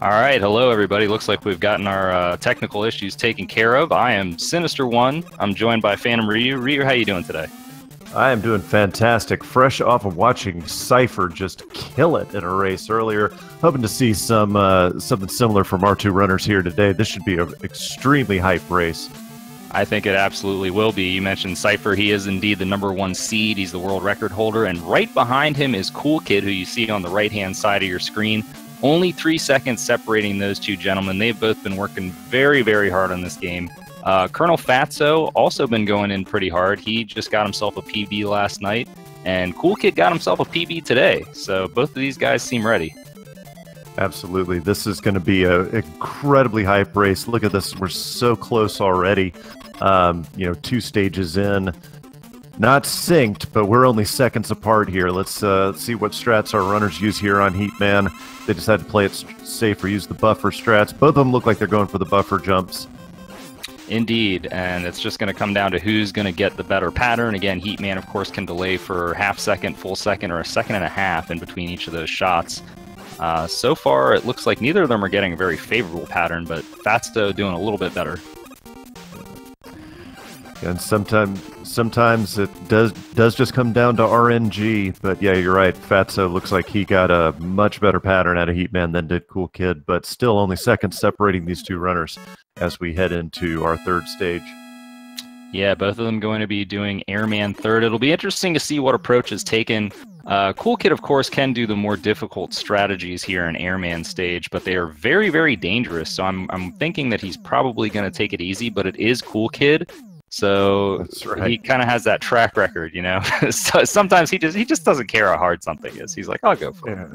All right, hello everybody. Looks like we've gotten our technical issues taken care of. I am Sinister1. I'm joined by Phantom Ryu. Ryu, how you doing today? I am doing fantastic. Fresh off of watching Cypher just kill it in a race earlier. Hoping to see something similar from our two runners here today. This should be an extremely hype race. I think it absolutely will be. You mentioned Cypher. He is indeed the #1 seed. He's the world record holder. And right behind him is Coolkid, who you see on the right-hand side of your screen. Only 3 seconds separating those two gentlemen. They've both been working very, very hard on this game. ColonelFatso also been going in pretty hard. He just got himself a PB last night, and Coolkid got himself a PB today. So both of these guys seem ready. Absolutely. This is going to be an incredibly hype race. Look at this. We're so close already. 2 stages in. Not synced, but we're only seconds apart here. Let's see what strats our runners use here on Heatman. They decided to play it safe or use the buffer strats. Both of them look like they're going for the buffer jumps. Indeed, and it's just going to come down to who's going to get the better pattern. Again, Heatman, of course, can delay for half second, full second, or a second and a half in between each of those shots. So far, it looks like neither of them are getting a very favorable pattern, but Fatso doing a little bit better. And sometimes it does just come down to RNG, but yeah, you're right. Fatso looks like he got a much better pattern out of Heatman than did Coolkid, but still only seconds separating these two runners as we head into our third stage. Yeah, both of them going to be doing Airman third. It'll be interesting to see what approach is taken. Coolkid, of course, can do the more difficult strategies here in Airman stage, but they are very, very dangerous. So I'm thinking that he's probably going to take it easy, but it is Coolkid. So that's right. He kind of has that track record, you know. So sometimes he just doesn't care how hard something is. He's like, I'll go for it.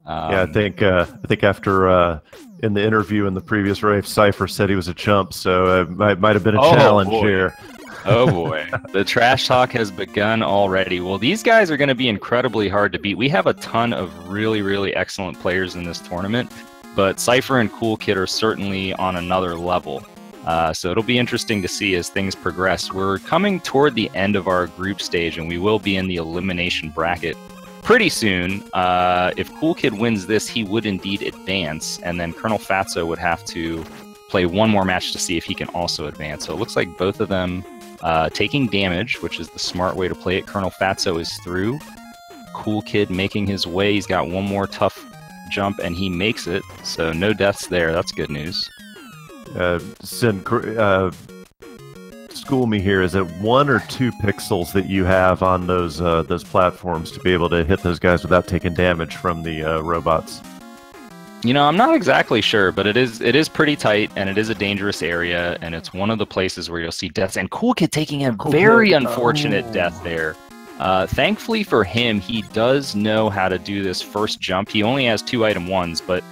Yeah, I think after in the interview in the previous race, Cypher said he was a chump, so it might have been a challenge here. Oh boy, the trash talk has begun already. Well, these guys are going to be incredibly hard to beat. We have a ton of really, really excellent players in this tournament, but Cypher and Coolkid are certainly on another level. So it'll be interesting to see as things progress. We're coming toward the end of our group stage, and we will be in the elimination bracket pretty soon. If Coolkid wins this, he would indeed advance, and then ColonelFatso would have to play one more match to see if he can also advance. So it looks like both of them taking damage, which is the smart way to play it. ColonelFatso is through. Coolkid making his way. He's got one more tough jump, and he makes it. So no deaths there. That's good news. School me here. Is it 1 or 2 pixels that you have on those platforms to be able to hit those guys without taking damage from the robots? You know, I'm not exactly sure, but it is pretty tight, and it is a dangerous area, and it's one of the places where you'll see deaths. And Coolkid taking a very unfortunate death there. Thankfully for him, he does know how to do this first jump. He only has 2 item 1s, but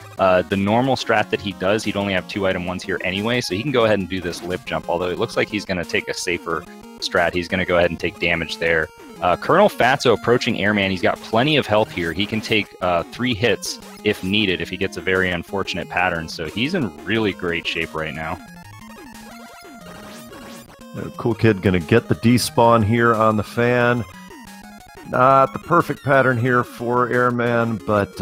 the normal strat that he does, he'd only have 2 item 1s here anyway, so he can go ahead and do this lip jump, although it looks like he's going to take a safer strat. He's going to go ahead and take damage there. ColonelFatso approaching Airman. He's got plenty of health here. He can take 3 hits if needed, if he gets a very unfortunate pattern, so he's in really great shape right now. Coolkid going to get the despawn here on the fan. Not the perfect pattern here for Airman, but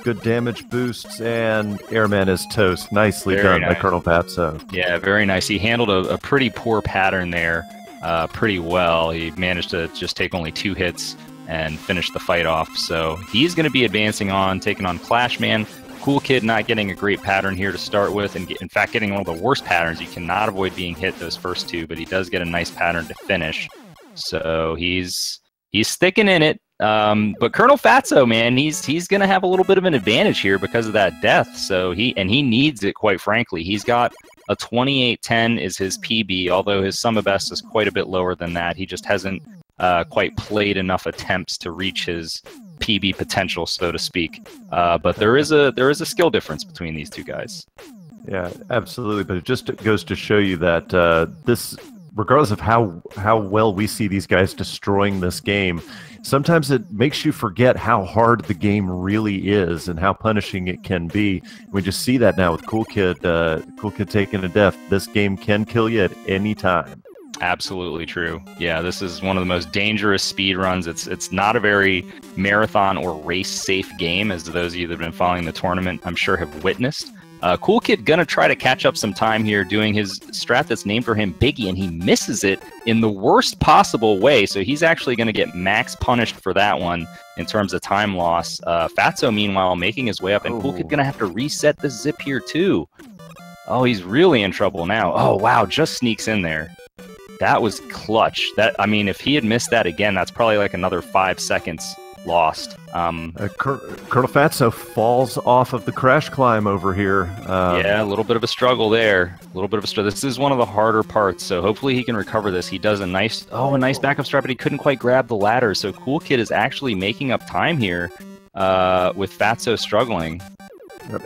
good damage boosts, and Airman is toast. Nicely done by ColonelFatso. Yeah, very nice. He handled a pretty poor pattern there pretty well. He managed to just take only 2 hits and finish the fight off. So he's going to be advancing on, taking on Clashman. Coolkid not getting a great pattern here to start with, and in fact getting one of the worst patterns. You cannot avoid being hit those first 2, but he does get a nice pattern to finish. So he's sticking in it, but ColonelFatso, man, he's going to have a little bit of an advantage here because of that death. So he needs it, quite frankly. He's got a 28-10 is his PB, although his sum of best is quite a bit lower than that. He just hasn't quite played enough attempts to reach his PB potential, so to speak. But there is a skill difference between these two guys. Yeah, absolutely. But it just goes to show you that this, regardless of how well we see these guys destroying this game, sometimes it makes you forget how hard the game really is and how punishing it can be. We just see that now with Coolkid taking a death. This game can kill you at any time. Absolutely true. Yeah, this is one of the most dangerous speed runs. It's not a very marathon or race safe game, as those of you that have been following the tournament, I'm sure, have witnessed. Cool Kid gonna try to catch up some time here doing his strat that's named for him, Biggie, and he misses it in the worst possible way. So he's actually gonna get max punished for that one in terms of time loss. Fatso, meanwhile, making his way up, and Cool Kid gonna have to reset the zip here too. Oh, he's really in trouble now. Oh wow, just sneaks in there. That was clutch. I mean, if he had missed that again, that's probably like another 5 seconds lost. ColonelFatso falls off of the crash climb over here. Yeah, a little bit of a struggle there. A little bit of a struggle. This is one of the harder parts, so hopefully he can recover this. He does a nice backup strat, but he couldn't quite grab the ladder. So Cool Kid is actually making up time here with Fatso struggling.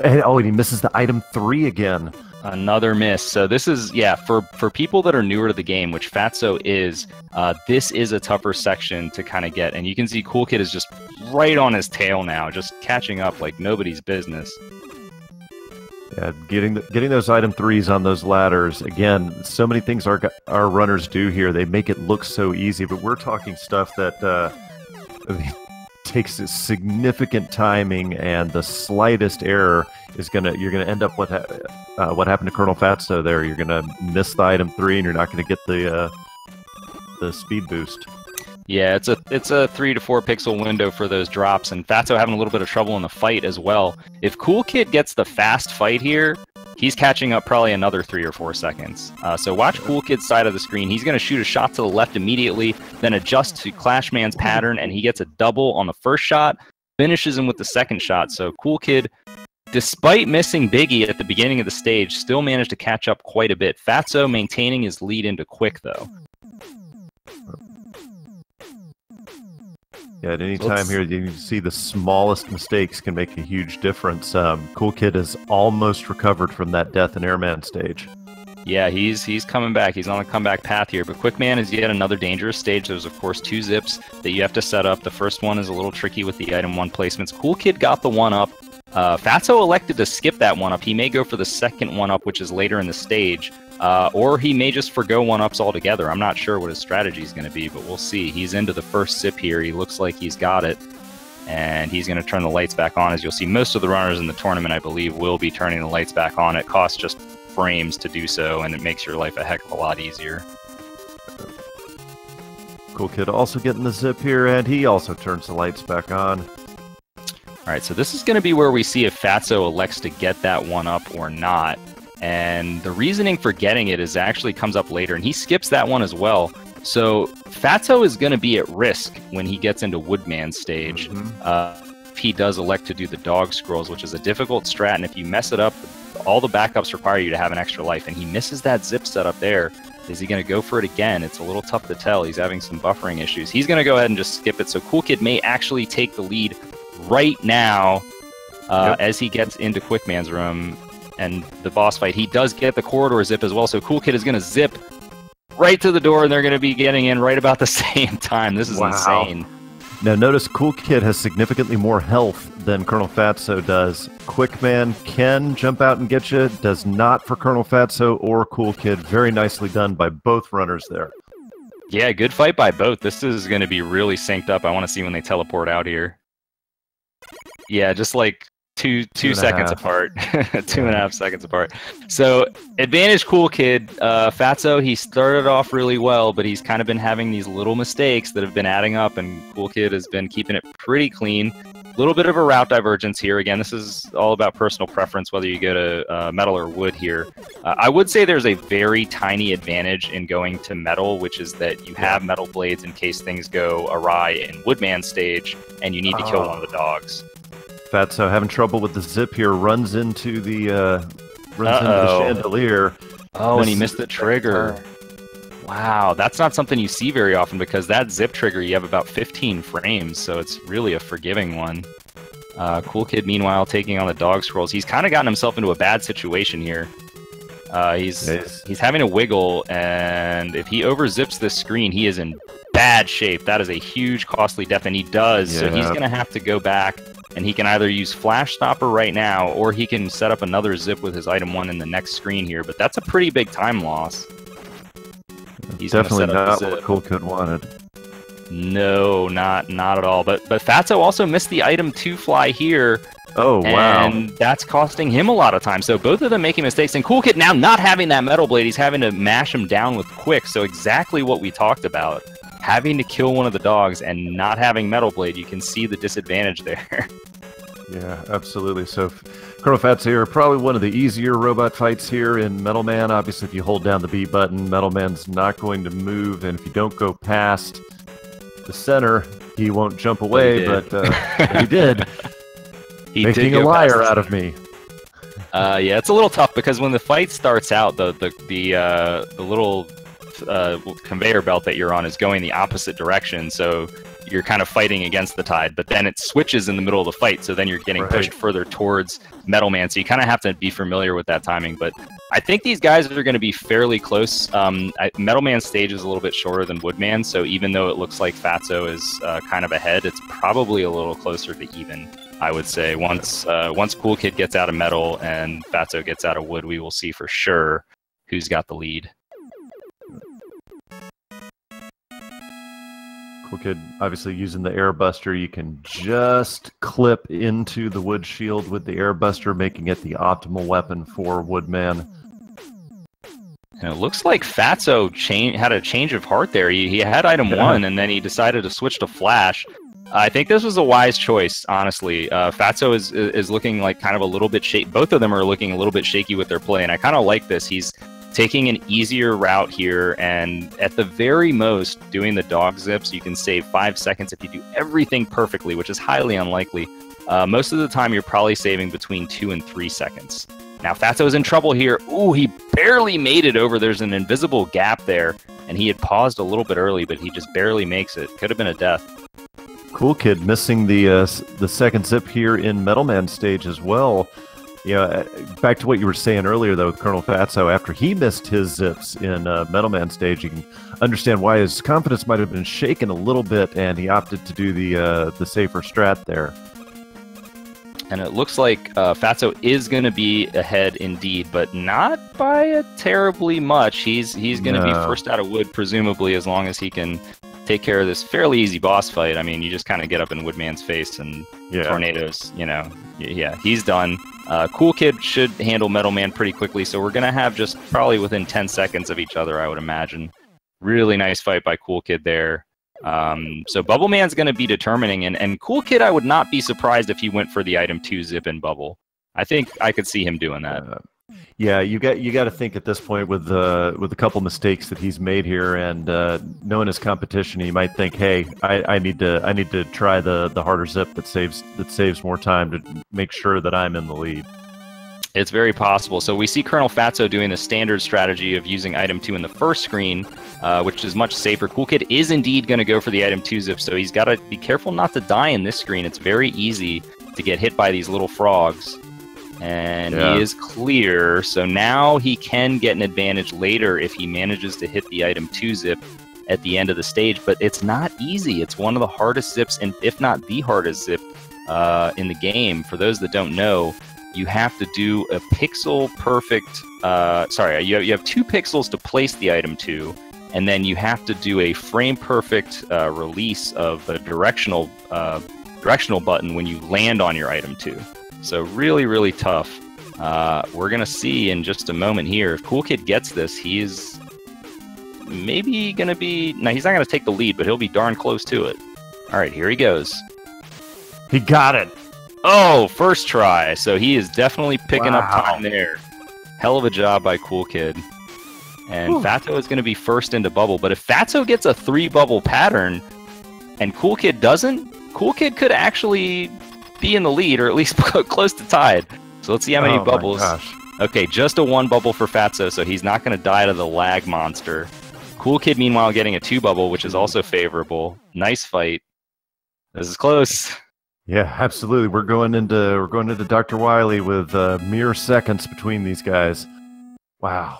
And he misses the item 3 again. Another miss. So this is, yeah, for people that are newer to the game, which Fatso is, this is a tougher section to kind of get. And you can see Cool Kid is just right on his tail now, just catching up like nobody's business. Yeah, getting those item 3s on those ladders. Again, so many things our runners do here. They make it look so easy, but we're talking stuff that takes significant timing, and the slightest error is you're gonna end up what happened to ColonelFatso there. You're gonna miss the item 3, and you're not gonna get the speed boost. Yeah, it's a 3 to 4 pixel window for those drops, and Fatso having a little bit of trouble in the fight as well. If Cool Kid gets the fast fight here, he's catching up probably another 3 or 4 seconds. So watch Cool Kid's side of the screen. He's going to shoot a shot to the left immediately, then adjust to Clashman's pattern, and he gets a double on the first shot, finishes him with the second shot. So Cool Kid, despite missing Biggie at the beginning of the stage, still managed to catch up quite a bit. Fatso maintaining his lead into quick, though. Yeah, at any time here, you see the smallest mistakes can make a huge difference. Cool Kid has almost recovered from that death in Airman stage. Yeah, he's coming back. He's on a comeback path here. But Quickman is yet another dangerous stage. There's, of course, 2 zips that you have to set up. The first one is a little tricky with the item 1 placements. Cool Kid got the 1-up. Fatso elected to skip that 1-up. He may go for the second 1-up, which is later in the stage. Or he may just forgo 1-ups altogether. I'm not sure what his strategy is going to be, but we'll see. He's into the first zip here. He looks like he's got it. And he's going to turn the lights back on. As you'll see, most of the runners in the tournament, I believe, will be turning the lights back on. It costs just frames to do so, and it makes your life a heck of a lot easier. Cool Kid also getting the zip here, and he also turns the lights back on. All right, so this is going to be where we see if Fatso elects to get that 1-up or not. And the reasoning for getting it actually comes up later, and he skips that one as well. So Fatso is going to be at risk when he gets into Woodman stage. If he does elect to do the dog scrolls, which is a difficult strat, and if you mess it up, all the backups require you to have an extra life, and he misses that zip setup there. Is he going to go for it again? It's a little tough to tell. He's having some buffering issues. He's going to go ahead and just skip it. So Cool Kid may actually take the lead right now as he gets into Quickman's room and the boss fight. He does get the corridor zip as well, so Cool Kid is going to zip right to the door, and they're going to be getting in right about the same time. This is insane. Now notice Cool Kid has significantly more health than ColonelFatso does. Quickman can jump out and get you, does not for ColonelFatso or Cool Kid. Very nicely done by both runners there. Yeah, good fight by both. This is going to be really synced up. I want to see when they teleport out here. Yeah, just like two seconds apart. 2.5 seconds apart. So advantage Cool Kid. Fatso, he started off really well, but he's kind of been having these little mistakes that have been adding up, and Cool Kid has been keeping it pretty clean. A little bit of a route divergence here. Again, this is all about personal preference, whether you go to metal or wood here. I would say there's a very tiny advantage in going to metal, which is that you have metal blades in case things go awry in Woodman stage, and you need to kill one of the dogs. Fatso having trouble with the zip here, runs into the chandelier. Oh, and he missed the trigger. Wow, that's not something you see very often, because that zip trigger, you have about 15 frames, so it's really a forgiving one. Cool Kid, meanwhile, taking on the dog scrolls. He's kind of gotten himself into a bad situation here. He's having to wiggle, and if he overzips this screen, he is in bad shape. That is a huge, costly death, and he does, so he's going to have to go back, and he can either use Flash Stopper right now, or he can set up another zip with his item 1 in the next screen here, but that's a pretty big time loss. He's definitely gonna set up not what coolkid wanted. No, not at all. But Fatso also missed the item 2 fly here. Oh, wow. And that's costing him a lot of time. So both of them making mistakes. And coolkid now not having that metal blade, he's having to mash him down with quick. So exactly what we talked about. Having to kill one of the dogs and not having metal blade, you can see the disadvantage there. Yeah, absolutely. So ColonelFatso here, probably one of the easier robot fights here in Metal Man. Obviously, if you hold down the B button, Metal Man's not going to move. And if you don't go past the center, he won't jump away, but he did. He making did a liar out of me. Yeah, it's a little tough because when the fight starts out, the little conveyor belt that you're on is going the opposite direction, so you're kind of fighting against the tide. But then it switches in the middle of the fight, so then you're getting pushed further towards Metal Man. So you kind of have to be familiar with that timing. But I think these guys are going to be fairly close. Metal Man's stage is a little bit shorter than Woodman, so even though it looks like Fatso is kind of ahead, it's probably a little closer to even. I would say once coolkid gets out of metal and Fatso gets out of wood, we will see for sure who's got the lead. Coolkid obviously using the air buster. You can just clip into the wood shield with the air buster, making it the optimal weapon for Woodman. And it looks like Fatso had a change of heart there. He had item 1 and then he decided to switch to flash. I think this was a wise choice, honestly. Fatso is looking like kind of a little bit shaky. Both of them are looking a little bit shaky with their play, and I kind of like this. He's taking an easier route here, and at the very most, doing the dog zips, you can save 5 seconds if you do everything perfectly, which is highly unlikely. Most of the time, you're probably saving between 2 and 3 seconds. Now, Fatso's in trouble here. Ooh, he barely made it over. There's an invisible gap there, and he had paused a little bit early, but he just barely makes it. Could have been a death. Coolkid missing the second zip here in Metal Man stage as well. Yeah, back to what you were saying earlier, though, with ColonelFatso, after he missed his zips in Metal Man stage, you can understand why his confidence might have been shaken a little bit, and he opted to do the safer strat there. And it looks like Fatso is going to be ahead indeed, but not by a terribly much. He's going to be first out of wood, presumably, as long as he can take care of this fairly easy boss fight. I mean, you just kind of get up in Woodman's face and tornadoes, you know. Yeah, he's done. Coolkid should handle Metal Man pretty quickly, so we're going to have just probably within 10 seconds of each other, I would imagine. Really nice fight by Coolkid there. So Bubble Man's going to be determining, and Coolkid, I would not be surprised if he went for the item 2 zip in Bubble. I think I could see him doing that. Yeah, you got to think at this point with a couple mistakes that he's made here, and knowing his competition, he might think, hey, I need to try the harder zip that saves more time to make sure that I'm in the lead. It's very possible. So we see ColonelFatso doing the standard strategy of using item 2 in the first screen, which is much safer. Coolkid is indeed going to go for the item 2 zip, so he's got to be careful not to die in this screen. It's very easy to get hit by these little frogs. And he is clear, so now he can get an advantage later if he manages to hit the item 2 zip at the end of the stage, but it's not easy. It's one of the hardest zips, and if not the hardest zip in the game. For those that don't know, you have to do a pixel perfect, you have 2 pixels to place the item 2, and then you have to do a frame perfect release of the directional button when you land on your item 2. So really, really tough. We're going to see in just a moment here. If Coolkid gets this, he's maybe going to be... No, he's not going to take the lead, but he'll be darn close to it. All right, here he goes. He got it. Oh, first try. So he is definitely picking up time there. Hell of a job by Coolkid. And Fatso is going to be first into Bubble. But if Fatso gets a 3-bubble pattern and Coolkid doesn't, Coolkid could actually be in the lead, or at least close to tied. So let's see how many bubbles. Okay, just a 1 bubble for Fatso, so he's not going to die to the lag monster. Coolkid, meanwhile, getting a 2 bubble, which is also favorable. Nice fight. This is close. Yeah, absolutely. We're going into Dr. Wily with mere seconds between these guys. Wow.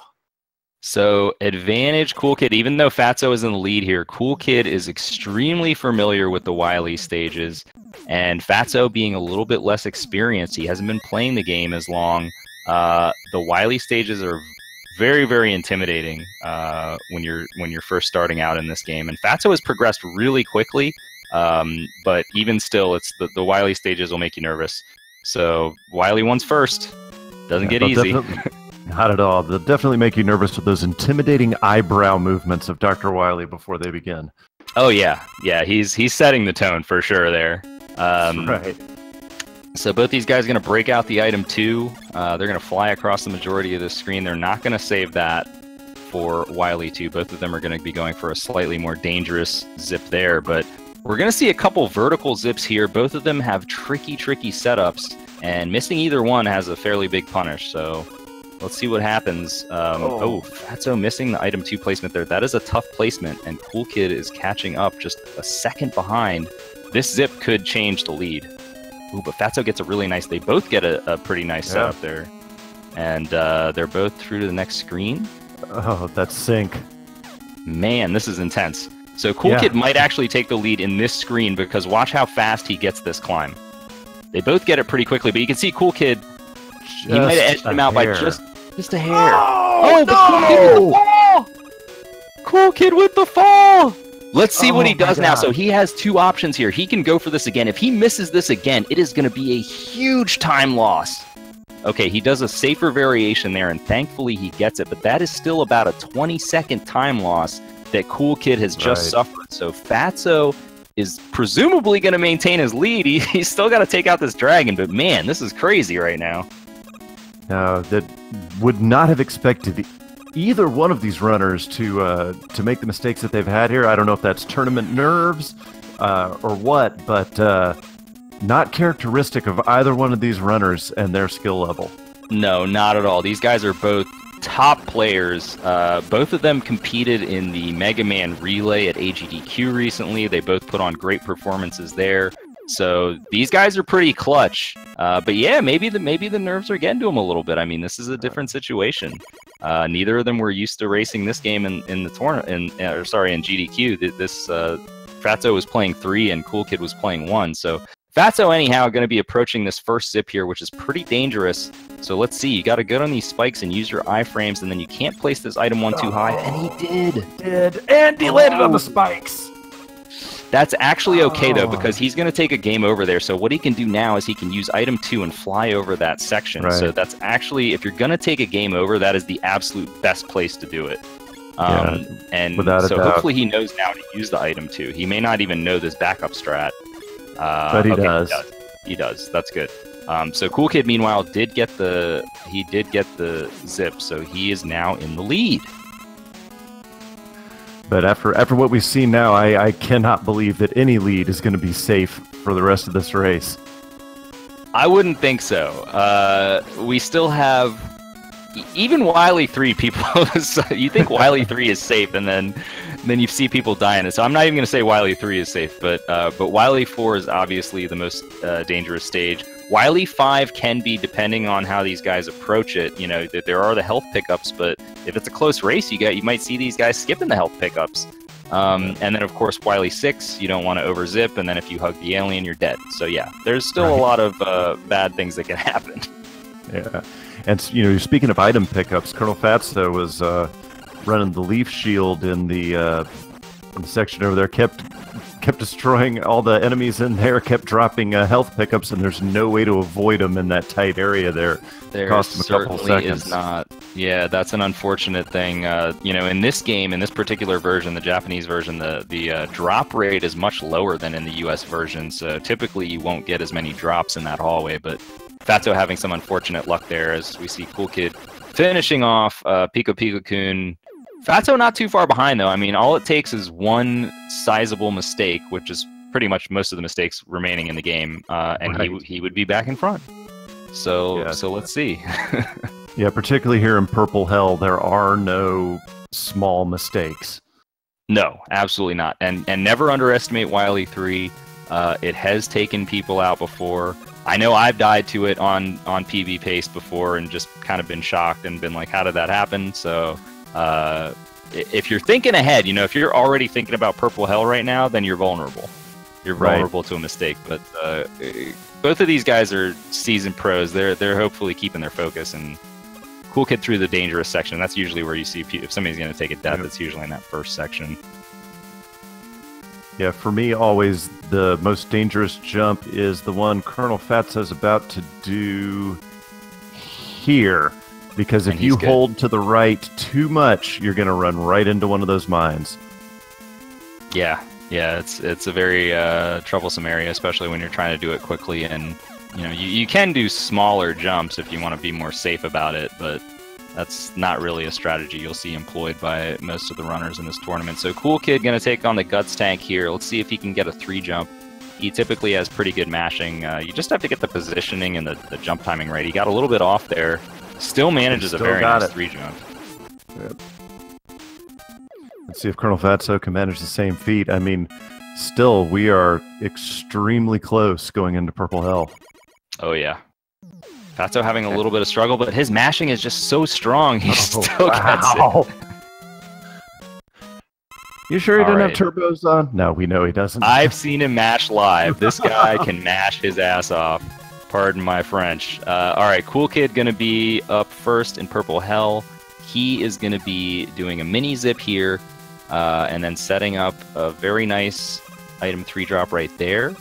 So advantage Coolkid, even though Fatso is in the lead here, Coolkid is extremely familiar with the Wily stages, and Fatso being a little bit less experienced, he hasn't been playing the game as long. The Wily stages are very, very intimidating when you're first starting out in this game. And Fatso has progressed really quickly, but even still, it's the Wily stages will make you nervous. So Wily one's first. Doesn't get easy. Not at all. They'll definitely make you nervous with those intimidating eyebrow movements of Dr. Wily before they begin. Oh yeah, he's setting the tone for sure there. Right. So both these guys are going to break out the item 2. They're going to fly across the majority of the screen. They're not going to save that for Wily 2. Both of them are going to be going for a slightly more dangerous zip there, but we're going to see a couple vertical zips here. Both of them have tricky setups, and missing either one has a fairly big punish. So let's see what happens. Fatso missing the item 2 placement there. That is a tough placement, and coolkid is catching up just a second behind. This zip could change the lead. Ooh, but Fatso gets a really nice... They both get a pretty nice setup there. And they're both through to the next screen. Oh, that sync. Man, this is intense. So coolkid might actually take the lead in this screen, because watch how fast he gets this climb. They both get it pretty quickly, but you can see coolkid... He might have edged him out by just a hair. Oh, no! Coolkid with the fall! Let's see what he does now. So he has 2 options here. He can go for this again. If he misses this again, it is going to be a huge time loss. Okay, he does a safer variation there, and thankfully he gets it, but that is still about a 20-second time loss that coolkid has just suffered. So Fatso is presumably going to maintain his lead. He's still got to take out this dragon, but man, this is crazy right now. That would not have expected either one of these runners to make the mistakes that they've had here. I don't know if that's tournament nerves or what, but not characteristic of either one of these runners and their skill level. No, not at all. These guys are both top players. Both of them competed in the Mega Man Relay at AGDQ recently. They both put on great performances there. So these guys are pretty clutch. But yeah, maybe the nerves are getting to them a little bit. I mean, this is a different situation. Neither of them were used to racing this game in the tournament. In GDQ. This Fatso was playing 3 and coolkid was playing 1. So Fatso anyhow going to be approaching this first zip here, which is pretty dangerous. So let's see. You got to go on these spikes and use your iframes, and then you can't place this item 1 too high. And he did. And he landed on the spikes. That's actually okay, though, because he's going to take a game over there. So what he can do now is he can use item 2 and fly over that section. Right. So that's actually, if you're going to take a game over, that is the absolute best place to do it. And so hopefully he knows now to use the item 2. He may not even know this backup strat. But he does. He does. That's good. So coolkid, meanwhile, did get the zip, so he is now in the lead. But after what we've seen now, I cannot believe that any lead is going to be safe for the rest of this race. I wouldn't think so. We still have even Wily 3 people. You think Wily 3 is safe, and then you see people dying. So I'm not even going to say Wily 3 is safe, but Wily 4 is obviously the most dangerous stage. Wily 5 can be, depending on how these guys approach it. You know, that there are the health pickups, but if it's a close race, you might see these guys skipping the health pickups. And then, of course, Wily 6, you don't want to overzip, and then if you hug the alien, you're dead. So yeah, there's still a lot of bad things that can happen. Yeah, and speaking of item pickups, ColonelFatso was running the leaf shield in the section over there, kept destroying all the enemies in there, kept dropping health pickups, and there's no way to avoid them in that tight area there. Cost him a couple seconds. Is not. Yeah, that's an unfortunate thing. In this game, in this particular version, the Japanese version, the drop rate is much lower than in the US version, so typically you won't get as many drops in that hallway, but Fatso having some unfortunate luck there, as we see coolkid finishing off Pico Pico-kun. Fatso not too far behind, though. I mean, all it takes is one sizable mistake, which is pretty much most of the mistakes remaining in the game, and he would be back in front. So let's see. Yeah, particularly here in Purple Hell, there are no small mistakes. No, absolutely not. And never underestimate Wily 3. It has taken people out before. I know I've died to it on PB Paste before and just kind of been shocked and been like, how did that happen? So if you're thinking ahead, if you're already thinking about Purple Hell right now, then you're vulnerable. You're vulnerable to a mistake. But both of these guys are seasoned pros. They're hopefully keeping their focus and Cool Kid through the dangerous section. That's usually where you see if somebody's going to take a death, it's usually in that first section. Yeah, for me, always the most dangerous jump is the one ColonelFatso's about to do here. Because if you hold to the right too much, you're going to run right into one of those mines. Yeah, it's a very troublesome area, especially when you're trying to do it quickly. And you can do smaller jumps if you want to be more safe about it, but that's not really a strategy you'll see employed by most of the runners in this tournament. So Cool Kid going to take on the Guts tank here. Let's see if he can get a 3 jump. He typically has pretty good mashing. You just have to get the positioning and the jump timing right. He got a little bit off there. Still manages a very nice 3 jump. Yep. Let's see if ColonelFatso can manage the same feat. I mean, still, we are extremely close going into Purple Hell. Oh, yeah. Fatso having a little bit of struggle, but his mashing is just so strong. He still gets it. You sure he didn't have turbos on? No, we know he doesn't. I've seen him mash live. This guy can mash his ass off. Pardon my French. All right, Cool Kid going to be up first in Purple Hell. He is going to be doing a mini zip here, and then setting up a very nice item 3 drop right there,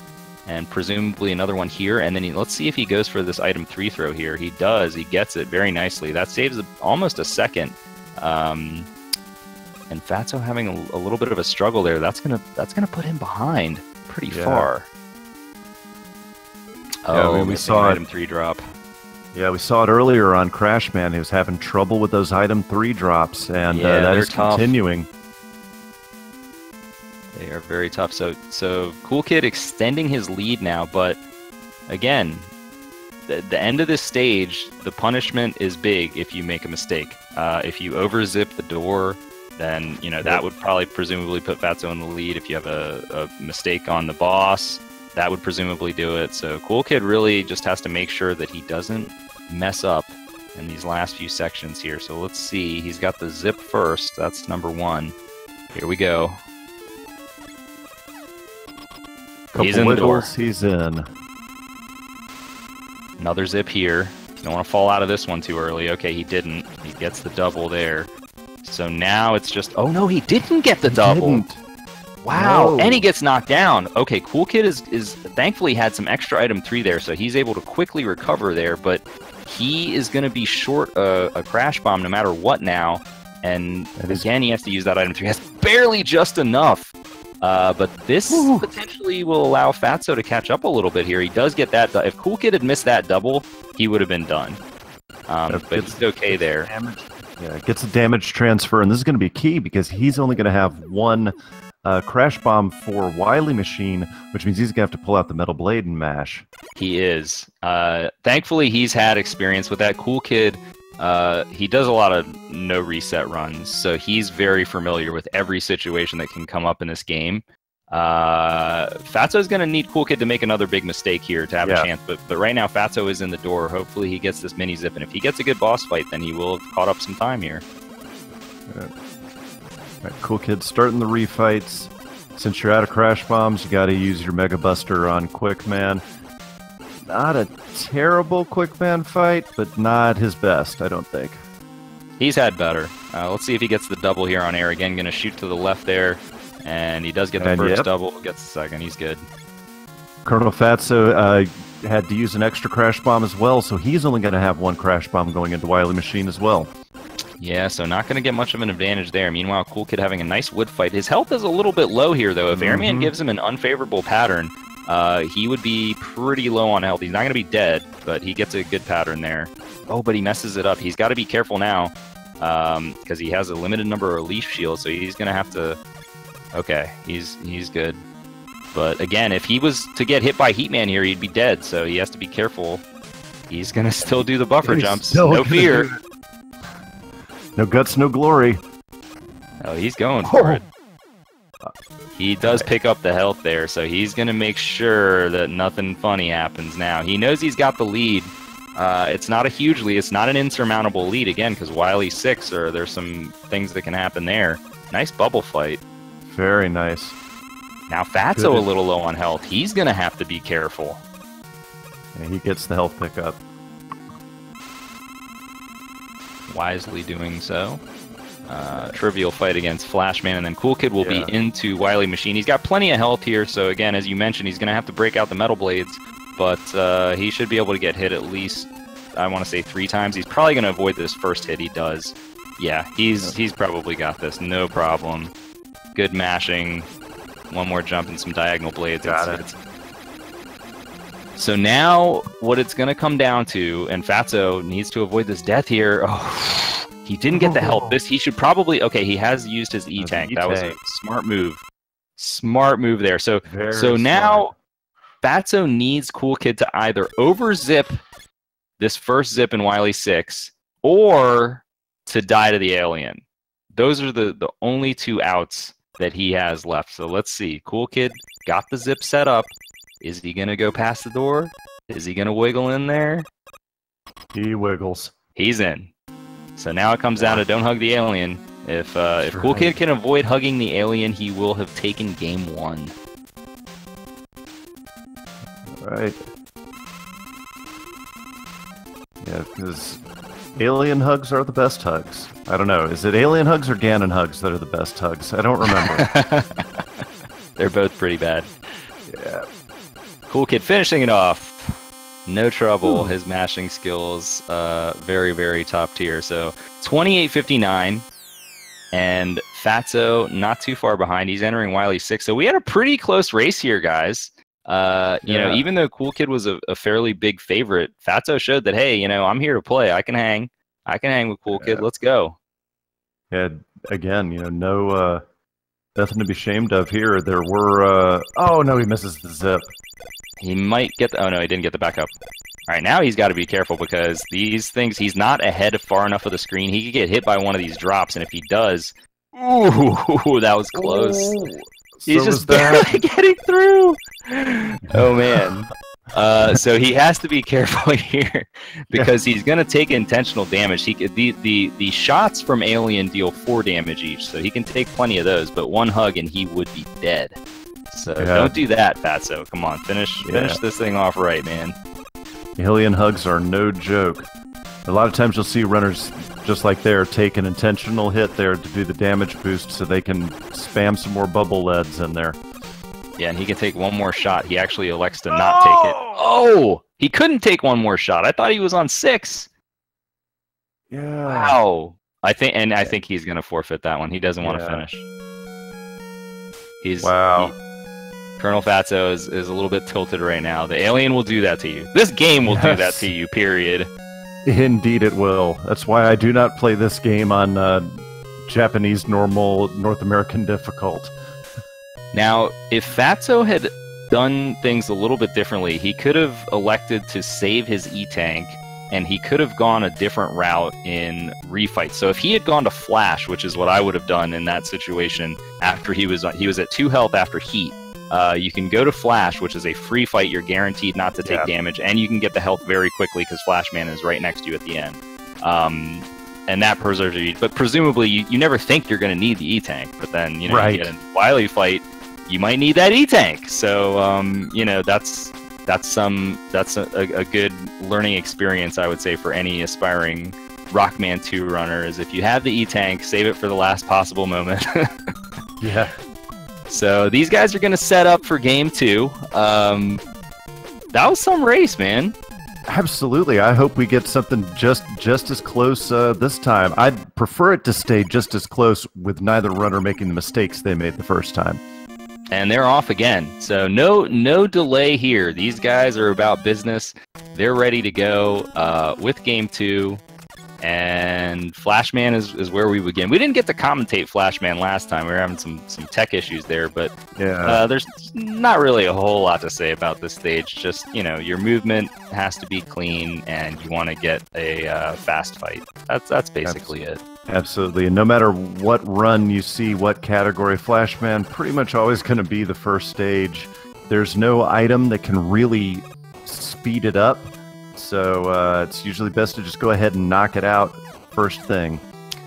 and presumably another one here. And then let's see if he goes for this item 3 throw here. He does. He gets it very nicely. That saves almost a second. And Fatso having a little bit of a struggle there. That's gonna put him behind pretty far. Yeah, I mean, we saw item 3 drop. Yeah, we saw it earlier on Crashman. He was having trouble with those item 3 drops, and that is continuing. They are very tough. So Cool Kid extending his lead now, but again, the end of this stage, the punishment is big if you make a mistake. If you overzip the door, then that would probably presumably put Fatso in the lead. If you have a mistake on the boss, that would presumably do it. So Cool Kid really just has to make sure that he doesn't mess up in these last few sections here. So let's see. He's got the zip first. That's number 1. Here we go. He's in the door. He's in. Another zip here. Don't want to fall out of this one too early. Okay, he didn't. He gets the double there. So now it's just... Oh, no, he didn't get the double. Wow, no. And he gets knocked down. Okay, Cool Kid is thankfully had some extra item 3 there, so he's able to quickly recover there, but he is going to be short a crash bomb no matter what now, and again, he has to use that item 3. That's barely just enough, but this potentially will allow Fatso to catch up a little bit here. He does get that. If Cool Kid had missed that double, he would have been done, but he's okay there. Yeah, gets a damage transfer, and this is going to be key because he's only going to have 1... crash bomb for Wily Machine, which means he's going to have to pull out the metal blade and mash. He is. Thankfully, he's had experience with that. Cool Kid, he does a lot of no reset runs, so he's very familiar with every situation that can come up in this game. Fatso's going to need Cool Kid to make another big mistake here to have a chance, but right now Fatso is in the door. Hopefully he gets this mini zip, and if he gets a good boss fight, then he will have caught up some time here. Right, Cool Kid starting the refights. Since you're out of crash bombs, you got to use your Mega Buster on Quickman. Not a terrible Quickman fight, but not his best, I don't think. He's had better. Let's see if he gets the double here on air. Again, going to shoot to the left there, and he does get the first double. Gets the second. He's good. ColonelFatso had to use an extra crash bomb as well, so he's only going to have 1 crash bomb going into Wily Machine as well. Yeah, so not going to get much of an advantage there. Meanwhile, Cool Kid having a nice wood fight. His health is a little bit low here, though. If Airman gives him an unfavorable pattern, he would be pretty low on health. He's not going to be dead, but he gets a good pattern there. Oh, but he messes it up. He's got to be careful now because he has a limited number of leaf shields, so he's going to have to... Okay, he's good. But again, if he was to get hit by Heatman here, he'd be dead, so he has to be careful. He's going to still do the buffer jumps. No fear. No guts, no glory. Oh, he's going for it. He does pick up the health there, so he's going to make sure that nothing funny happens now. He knows he's got the lead. It's not a huge lead. It's not an insurmountable lead, again, because Wily's 6, or there's some things that can happen there. Nice bubble fight. Very nice. Now Fatso a little low on health. He's going to have to be careful. Yeah, he gets the health pickup. wisely doing so. Trivial fight against Flashman, and then Cool Kid will be into Wily Machine. He's got plenty of health here, so again, as you mentioned, he's going to have to break out the Metal Blades, but he should be able to get hit at least, I want to say 3 times. He's probably going to avoid this first hit. He does. Yeah, he's probably got this, no problem. Good mashing. One more jump and some diagonal blades. Got it. So now, what it's going to come down to, and Fatso needs to avoid this death here. Oh, he didn't get the help. He should probably... Okay, he has used his E-Tank. That was a smart move. Smart move there. So now, Fatso needs Cool Kid to either over-zip this first zip in Wily 6, or to die to the alien. Those are the only 2 outs that he has left. So let's see. Cool Kid got the zip set up. Is he going to go past the door? Is he going to wiggle in there? He wiggles. He's in. So now it comes down to don't hug the alien. If Cool Kid can avoid hugging the alien, he will have taken game 1. Right. Yeah, because alien hugs are the best hugs. I don't know. Is it alien hugs or Ganon hugs that are the best hugs? I don't remember. They're both pretty bad. Yeah. Cool Kid finishing it off. No trouble. His mashing skills, very, very top tier. So 28-59. And Fatso not too far behind. He's entering Wily 6. So we had a pretty close race here, guys. You know, even though Cool Kid was a fairly big favorite, Fatso showed that, hey, you know, I'm here to play. I can hang. I can hang with Cool Kid. Let's go. Yeah, again, you know, nothing to be ashamed of here. There were, oh no, he misses the zip. He might get the, oh no, he didn't get the backup. All right, now he's got to be careful because these things, he's not ahead far enough of the screen. He could get hit by one of these drops, and if he does, ooh, that was close. He's just barely getting through. Oh man. So he has to be careful here because he's going to take intentional damage. The shots from Alien deal 4 damage each, so he can take plenty of those, but one hug and he would be dead. So don't do that, Fatso. Come on, finish this thing off right, man. Alien hugs are no joke. A lot of times you'll see runners just like there take an intentional hit there to do the damage boost so they can spam some more bubble leads in there. Yeah, and he can take one more shot. He actually elects to not take it. Oh! He couldn't take one more shot. I thought he was on 6. Yeah. Wow. I think he's going to forfeit that one. He doesn't want to finish. ColonelFatso is a little bit tilted right now. The alien will do that to you. This game will do that to you, period. Indeed it will. That's why I do not play this game on Japanese normal North American difficult. Now, if Fatso had done things a little bit differently, he could have elected to save his E-Tank, and he could have gone a different route in refight. So if he had gone to Flash, which is what I would have done in that situation, after he was at 2 health after Heat, you can go to Flash, which is a free fight. You're guaranteed not to take damage, and you can get the health very quickly because Flashman is right next to you at the end. And that preserves you. But presumably, you never think you're going to need the E-Tank, but then you get a Wily fight, you might need that E-Tank. So you know, that's a good learning experience, I would say, for any aspiring Rockman 2 runner. Is if you have the E-Tank, save it for the last possible moment. Yeah. So these guys are going to set up for game 2. That was some race, man. Absolutely. I hope we get something just as close this time. I'd prefer it to stay just as close with neither runner making the mistakes they made the first time. And they're off again. So no delay here. These guys are about business. They're ready to go with game 2. And Flashman is where we begin. We didn't get to commentate Flashman last time. We were having some tech issues there, but there's not really a whole lot to say about this stage. Just, you know, your movement has to be clean, and you want to get a fast fight. That's basically it. Absolutely. And no matter what run you see, what category, Flashman pretty much always going to be the first stage. There's no item that can really speed it up. So it's usually best to just go ahead and knock it out first thing.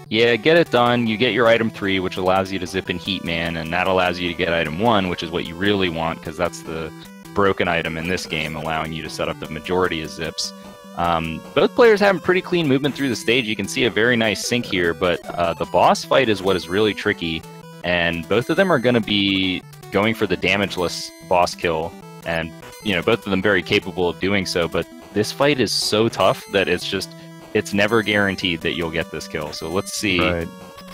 Yeah, get it done. You get your item 3, which allows you to zip in Heat Man, and that allows you to get item 1, which is what you really want, because that's the broken item in this game, allowing you to set up the majority of zips. Both players have pretty clean movement through the stage. You can see a very nice sync here, but the boss fight is what is really tricky, and both of them are going to be going for the damageless boss kill, and both of them very capable of doing so, but this fight is so tough that it's never guaranteed that you'll get this kill. So let's see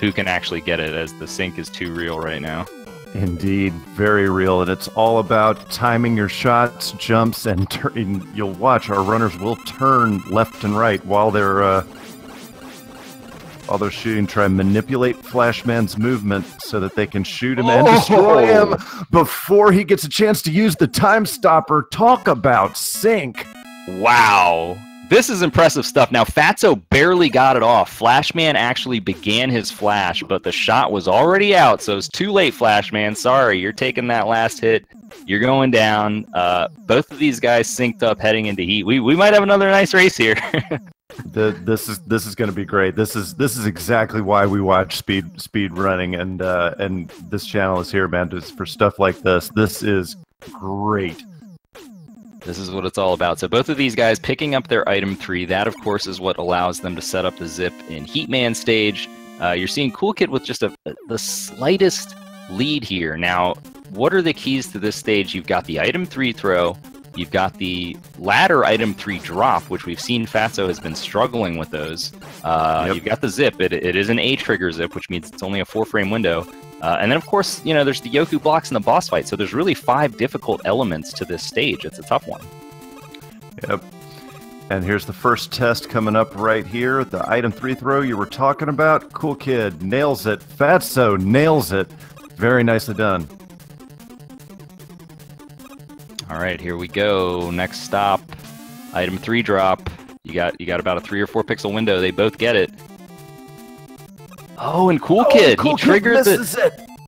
who can actually get it, as the sync is too real right now. Indeed, very real, and it's all about timing your shots, jumps, and you'll watch our runners will turn left and right while they're shooting, try and manipulate Flashman's movement so that they can shoot him and destroy him before he gets a chance to use the time stopper. Talk about sync. Wow. This is impressive stuff. Now, Fatso barely got it off. Flashman actually began his flash, but the shot was already out, so it's too late, Flashman. Sorry, you're taking that last hit. You're going down. Both of these guys synced up heading into heat. We might have another nice race here. This is going to be great. This is exactly why we watch speed running, and this channel is here, man, just for stuff like this. This is great. This is what it's all about. So both of these guys picking up their item 3. That, of course, is what allows them to set up the zip in Heatman stage. You're seeing coolkid with just the slightest lead here. Now, what are the keys to this stage? You've got the item 3 throw. You've got the ladder item 3 drop, which we've seen Fatso has been struggling with those. You've got the zip. It is an A-trigger zip, which means it's only a 4-frame window. And then, of course, there's the Yoku blocks in the boss fight, so there's really 5 difficult elements to this stage. It's a tough one. Yep. And here's the first test coming up right here. The item 3 throw you were talking about. coolkid nails it. Fatso nails it. Very nicely done. All right, here we go. Next stop, item 3 drop. You got about a 3 or 4 pixel window. They both get it. Oh, and coolkid,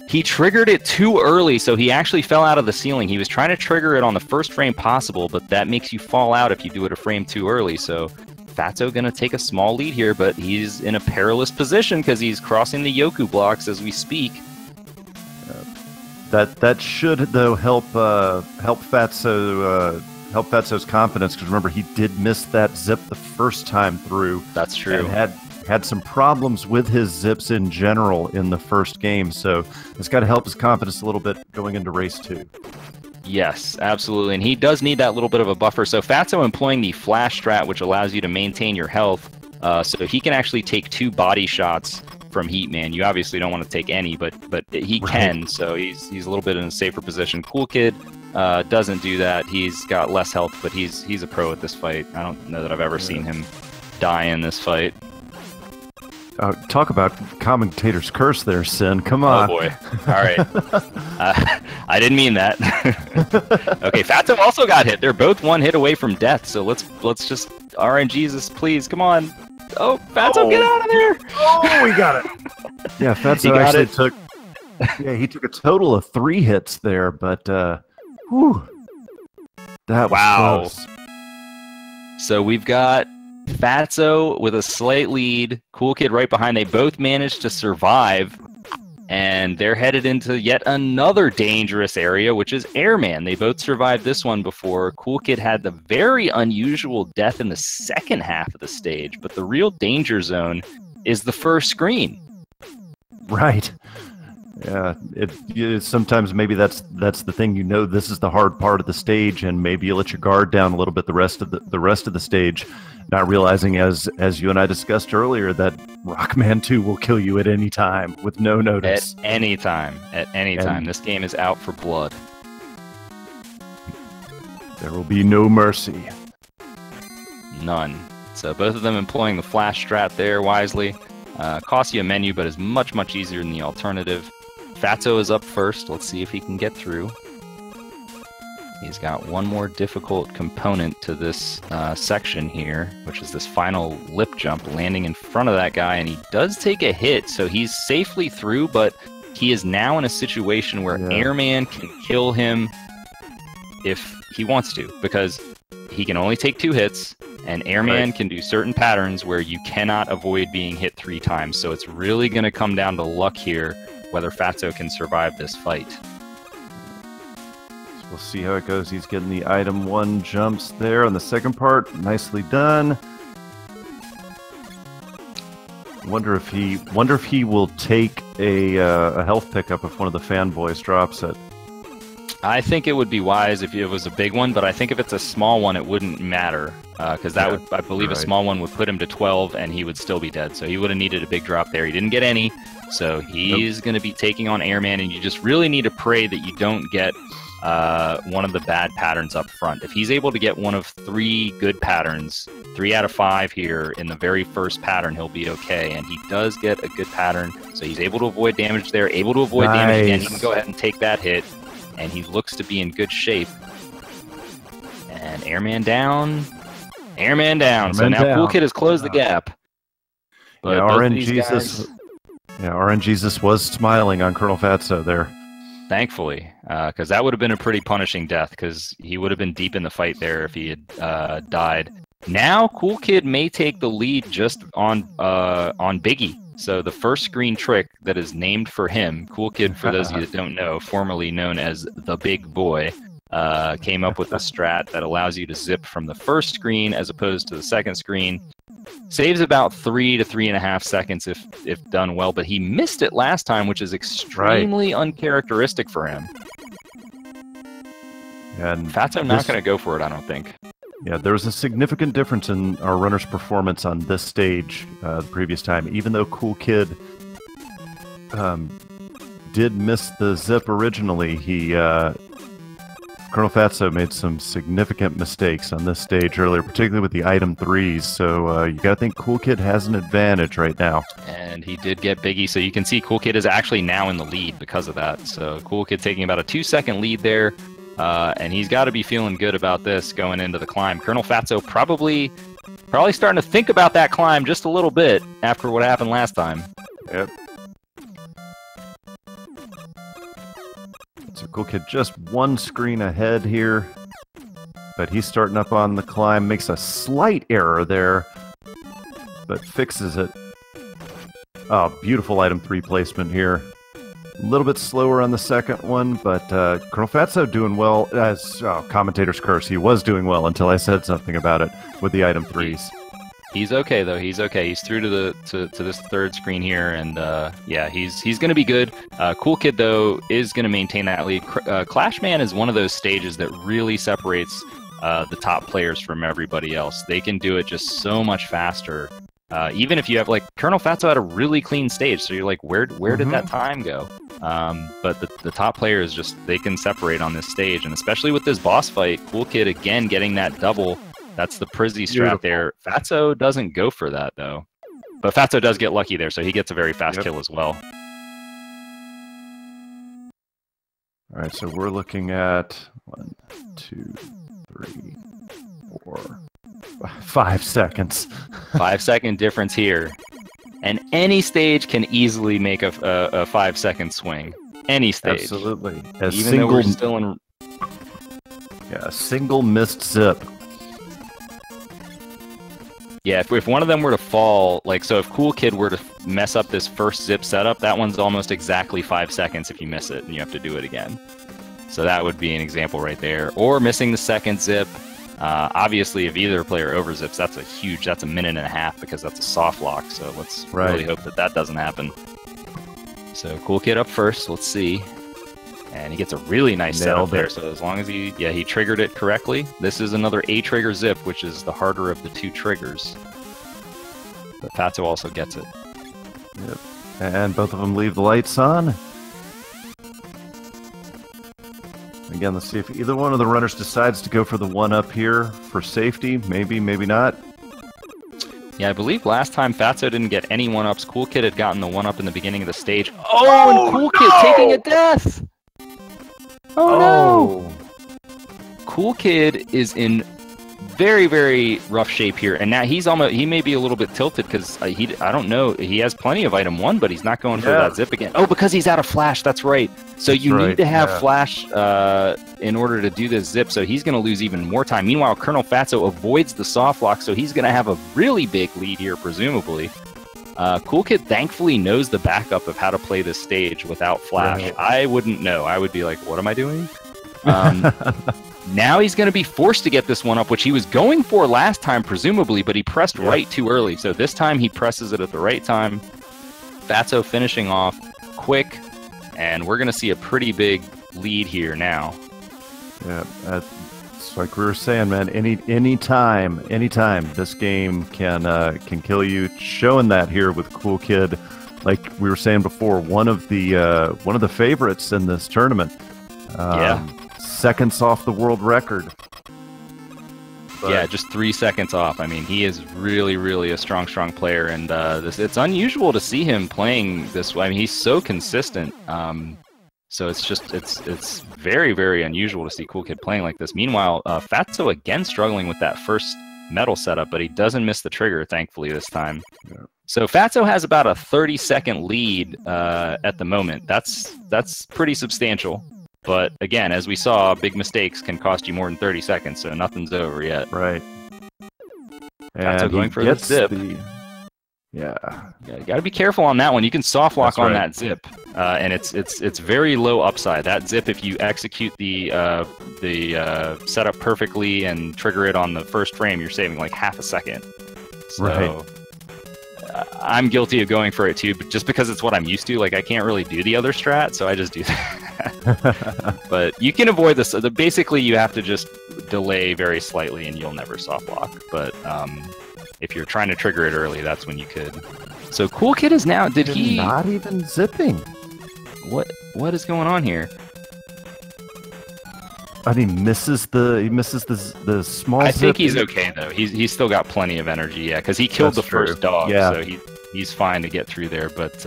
he triggered it too early, so he actually fell out of the ceiling. He was trying to trigger it on the first frame possible, but that makes you fall out if you do it a frame too early. So Fatso gonna take a small lead here, but he's in a perilous position because he's crossing the Yoku blocks as we speak. That should, though, help Fatso's confidence, because remember, he did miss that zip the first time through. That's true. And had some problems with his zips in general in the first game, so it's got to help his confidence a little bit going into race 2. Yes, absolutely, and he does need that little bit of a buffer. So Fatso employing the flash strat, which allows you to maintain your health, so he can actually take 2 body shots from Heatman. You obviously don't want to take any, but he can, so he's a little bit in a safer position. coolkid doesn't do that. He's got less health, but he's a pro at this fight. I don't know that I've ever seen him die in this fight. Talk about commentator's curse there, Sin. Come on. Oh, boy. All right. I didn't mean that. Okay, Fatso also got hit. They're both 1 hit away from death, so let's just RNGesus, please. Come on. Oh, Fatso, get out of there! Oh, we got it. Yeah, Fatso actually took. Yeah, he took a total of 3 hits there, but whew, that was close. So we've got Fatso with a slight lead, coolkid right behind. They both managed to survive, and they're headed into yet another dangerous area, which is Airman. They both survived this one before. coolkid had the very unusual death in the second half of the stage, but the real danger zone is the first screen. Right. Yeah. Sometimes maybe that's the thing. This is the hard part of the stage, and maybe you let your guard down a little bit the rest of the stage, not realizing, as you and I discussed earlier, that Rockman 2 will kill you at any time with no notice. At any time. This game is out for blood. There will be no mercy. None. So both of them employing the flash strat there wisely. Costs you a menu, but is much, much easier than the alternative. Fatso is up first. Let's see if he can get through. He's got one more difficult component to this section here, which is this final lip jump, landing in front of that guy, and he does take a hit, so he's safely through, but he is now in a situation where Airman can kill him if he wants to, because he can only take 2 hits, and Airman can do certain patterns where you cannot avoid being hit 3 times, so it's really going to come down to luck here, whether Fatso can survive this fight. We'll see how it goes. He's getting the item 1 jumps there on the second part. Nicely done. Wonder if he will take a health pickup if one of the fanboys drops it. I think it would be wise if it was a big one, but I think if it's a small one, it wouldn't matter because that would, I believe, a small one would put him to 12 and he would still be dead. So he would have needed a big drop there. He didn't get any, so he's going to be taking on Airman, and you just really need to pray that you don't get one of the bad patterns up front. If he's able to get one of 3 good patterns, 3 out of 5 here in the very first pattern, he'll be okay. And he does get a good pattern, so he's able to avoid damage there, able to avoid damage again. He can go ahead and take that hit, and he looks to be in good shape. And Airman down. Airman down. So now Cool Kid has closed the gap. But yeah, RNGesus was smiling on ColonelFatso there. Thankfully, because that would have been a pretty punishing death, because he would have been deep in the fight there if he had died. Now, Cool Kid may take the lead just on Biggie. So the first screen trick that is named for him, Cool Kid, for those of you that don't know, formerly known as the Big Boy, came up with a strat that allows you to zip from the first screen as opposed to the second screen. Saves about 3 to 3.5 seconds if done well, but he missed it last time, which is extremely uncharacteristic for him. And Fatso not going to go for it, I don't think. Yeah, there was a significant difference in our runner's performance on this stage the previous time. Even though Cool Kid did miss the zip originally, ColonelFatso made some significant mistakes on this stage earlier, particularly with the item 3s. So you got to think Cool Kid has an advantage right now. And he did get Biggie, so you can see Cool Kid is actually now in the lead because of that. So Cool Kid taking about a 2-second lead there, and he's got to be feeling good about this going into the climb. ColonelFatso probably starting to think about that climb just a little bit after what happened last time. Yep. So Cool Kid just 1 screen ahead here, but he's starting up on the climb, makes a slight error there, but fixes it. Oh, beautiful item 3 placement here. A little bit slower on the second one, but ColonelFatso doing well, as commentator's curse. He was doing well until I said something about it with the item 3s. He's okay though. He's okay. He's through to this third screen here, and yeah, he's going to be good. Cool Kid though is going to maintain that lead. Clashman is one of those stages that really separates the top players from everybody else. They can do it just so much faster. Even if you have, like, ColonelFatso had a really clean stage, so you're like, where did that time go? But the top players just, they can separate on this stage, and especially with this boss fight, Cool Kid again getting that double. That's the Prizzy strat there. Fatso doesn't go for that, though. But Fatso does get lucky there, so he gets a very fast kill as well. All right, so we're looking at 1, 2, 3, 4, 5 seconds. 5-second difference here. And any stage can easily make a 5-second swing. Any stage. Absolutely. Even though we're still in... Yeah, a single missed zip. Yeah, if one of them were to fall, like, so if Cool Kid were to mess up this first zip setup, that one's almost exactly 5 seconds if you miss it, and you have to do it again. So that would be an example right there. Or missing the second zip. Obviously, if either player overzips, that's a 1.5 minutes because that's a soft lock, so let's really hope that doesn't happen. So Cool Kid up first, let's see. And he gets a really nice setup there, so as long as he triggered it correctly. This is another A-trigger zip, which is the harder of the 2 triggers. But Fatso also gets it. Yep. And both of them leave the lights on. Again, let's see if either one of the runners decides to go for the 1-up here for safety. Maybe, maybe not. Yeah, I believe last time Fatso didn't get any 1-ups. Cool Kid had gotten the 1-up in the beginning of the stage. Oh, and Cool Kid taking a death! Oh no! Cool Kid is in very, very rough shape here, and now he may be a little bit tilted because I don't know, he has plenty of item 1, but he's not going for that zip again. Oh, because he's out of flash. That's right. So you need to have flash in order to do this zip. So he's going to lose even more time. Meanwhile, ColonelFatso avoids the soft lock, so he's going to have a really big lead here, presumably. Cool Kid thankfully knows the backup of how to play this stage without flash. I wouldn't know. I would be like, what am I doing? Now he's going to be forced to get this one up, which he was going for last time, presumably, but he pressed right too early. So this time he presses it at the right time. Fatso finishing off quick, and we're going to see a pretty big lead here now. Yeah, it's like we were saying, man. Anytime, this game can kill you. Showing that here with Cool Kid, like we were saying before, one of the favorites in this tournament. Seconds off the world record. But yeah, just 3 seconds off. I mean, he is really, really a strong player, and it's unusual to see him playing this way. I mean, he's so consistent. So it's very, very unusual to see Cool Kid playing like this. Meanwhile, Fatso again struggling with that first metal setup, but he doesn't miss the trigger, thankfully, this time. Yeah. So Fatso has about a 30-second lead at the moment. That's pretty substantial. But again, as we saw, big mistakes can cost you more than 30 seconds, so nothing's over yet. Right. And going for the zip. Yeah, you got to be careful on that one. You can soft lock on that zip, and it's very low upside. That zip, if you execute the setup perfectly and trigger it on the first frame, you're saving like half a second. So, right. I'm guilty of going for it too, but just because it's what I'm used to. Like, I can't really do the other strat, so I just do that. But you can avoid this. Basically, you have to just delay very slightly, and you'll never soft lock. But if you're trying to trigger it early, that's when you could. So Cool Kid is now. Did he not even zipping? What is going on here? And he misses the small. I think he's okay though. He's still got plenty of energy. Yeah, because he killed the first dog. Yeah. So he's fine to get through there. But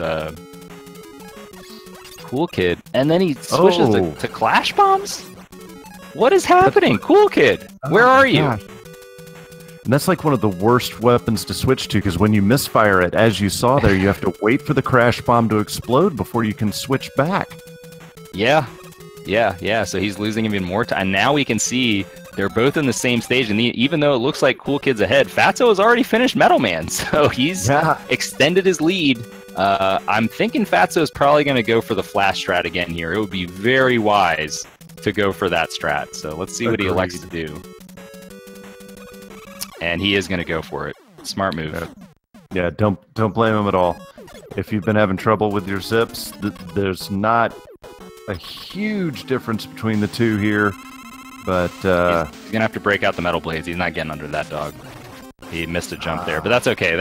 Cool Kid, and then he switches to Clash Bombs. What is happening, Cool Kid? Where are you? Gosh. And that's like one of the worst weapons to switch to, because when you misfire it, as you saw there, you have to wait for the crash bomb to explode before you can switch back. Yeah. So he's losing even more time. And now we can see they're both in the same stage, and even though it looks like Cool Kid's ahead, Fatso has already finished Metal Man, so he's extended his lead. I'm thinking Fatso is probably going to go for the flash strat again here. It would be very wise to go for that strat. So let's see what he elects to do. And he is going to go for it. Smart move. Yeah, don't blame him at all. If you've been having trouble with your zips, there's not a huge difference between the two here, but he's going to have to break out the metal blades. He's not getting under that dog. He missed a jump there, but that's okay.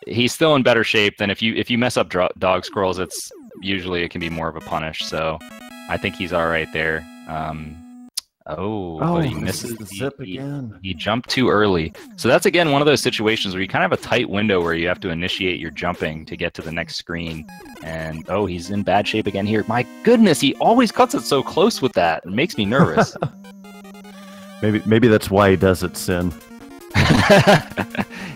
He's still in better shape than if you mess up dog scrolls. It can be more of a punish. So I think he's all right there. But he misses the zip again. He jumped too early. So that's, again, one of those situations where you kind of have a tight window where you have to initiate your jumping to get to the next screen. And, he's in bad shape again here. My goodness, he always cuts it so close with that. It makes me nervous. Maybe that's why he does it, Sin.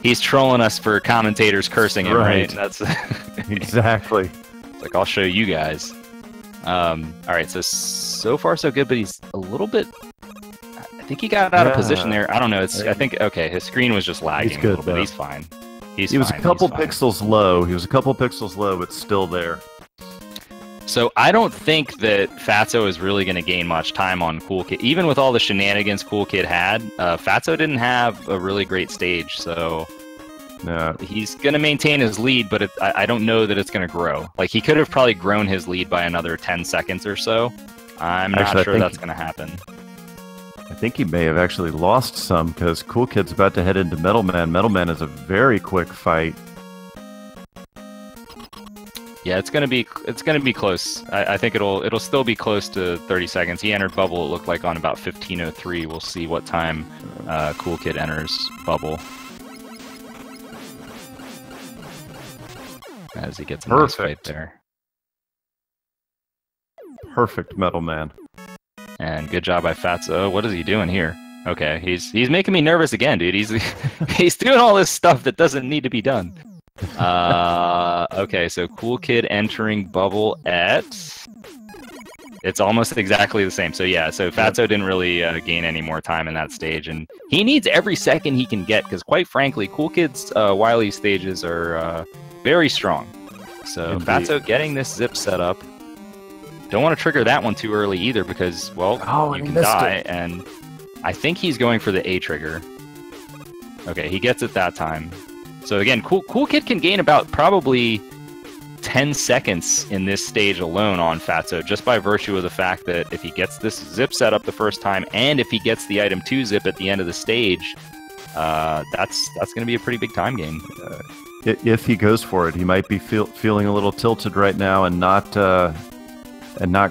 He's trolling us for commentators cursing him, right? That's exactly. It's like, I'll show you guys. All right, so far so good, but he's a little bit. I think he got out of position there. I don't know. I think his screen was just lagging a little bit. He's fine. He was a couple pixels low. But still there. So I don't think that Fatso is really going to gain much time on Cool Kid. Even with all the shenanigans Cool Kid had, Fatso didn't have a really great stage. So no, he's going to maintain his lead, but I don't know that it's going to grow. Like, he could have probably grown his lead by another 10 seconds or so. I'm not sure that's going to happen. I think he may have actually lost some, because Cool Kid's about to head into Metal Man. Metal Man is a very quick fight. Yeah, it's gonna be close. I think it'll still be close to 30 seconds. He entered Bubble, it looked like, on about 15:03. We'll see what time Cool Kid enters Bubble. As he gets a nice fight there. Perfect, Metal Man. And good job by Fatso. What is he doing here? Okay, he's making me nervous again, dude. He's doing all this stuff that doesn't need to be done. Okay, so Cool Kid entering Bubble at... It's almost exactly the same. So yeah, so Fatso didn't really gain any more time in that stage, and he needs every second he can get, because quite frankly, Cool Kid's Wily stages are very strong. So Indeed. Fatso getting this zip set up, don't want to trigger that one too early either because, well, you can die. And I think he's going for the A trigger. Okay, he gets it that time. So again, Cool Kid can gain about probably 10 seconds in this stage alone on Fatso, just by virtue of the fact that if he gets this zip set up the first time, and if he gets the item 2 zip at the end of the stage, that's going to be a pretty big time gain. If he goes for it, he might be feeling a little tilted right now and not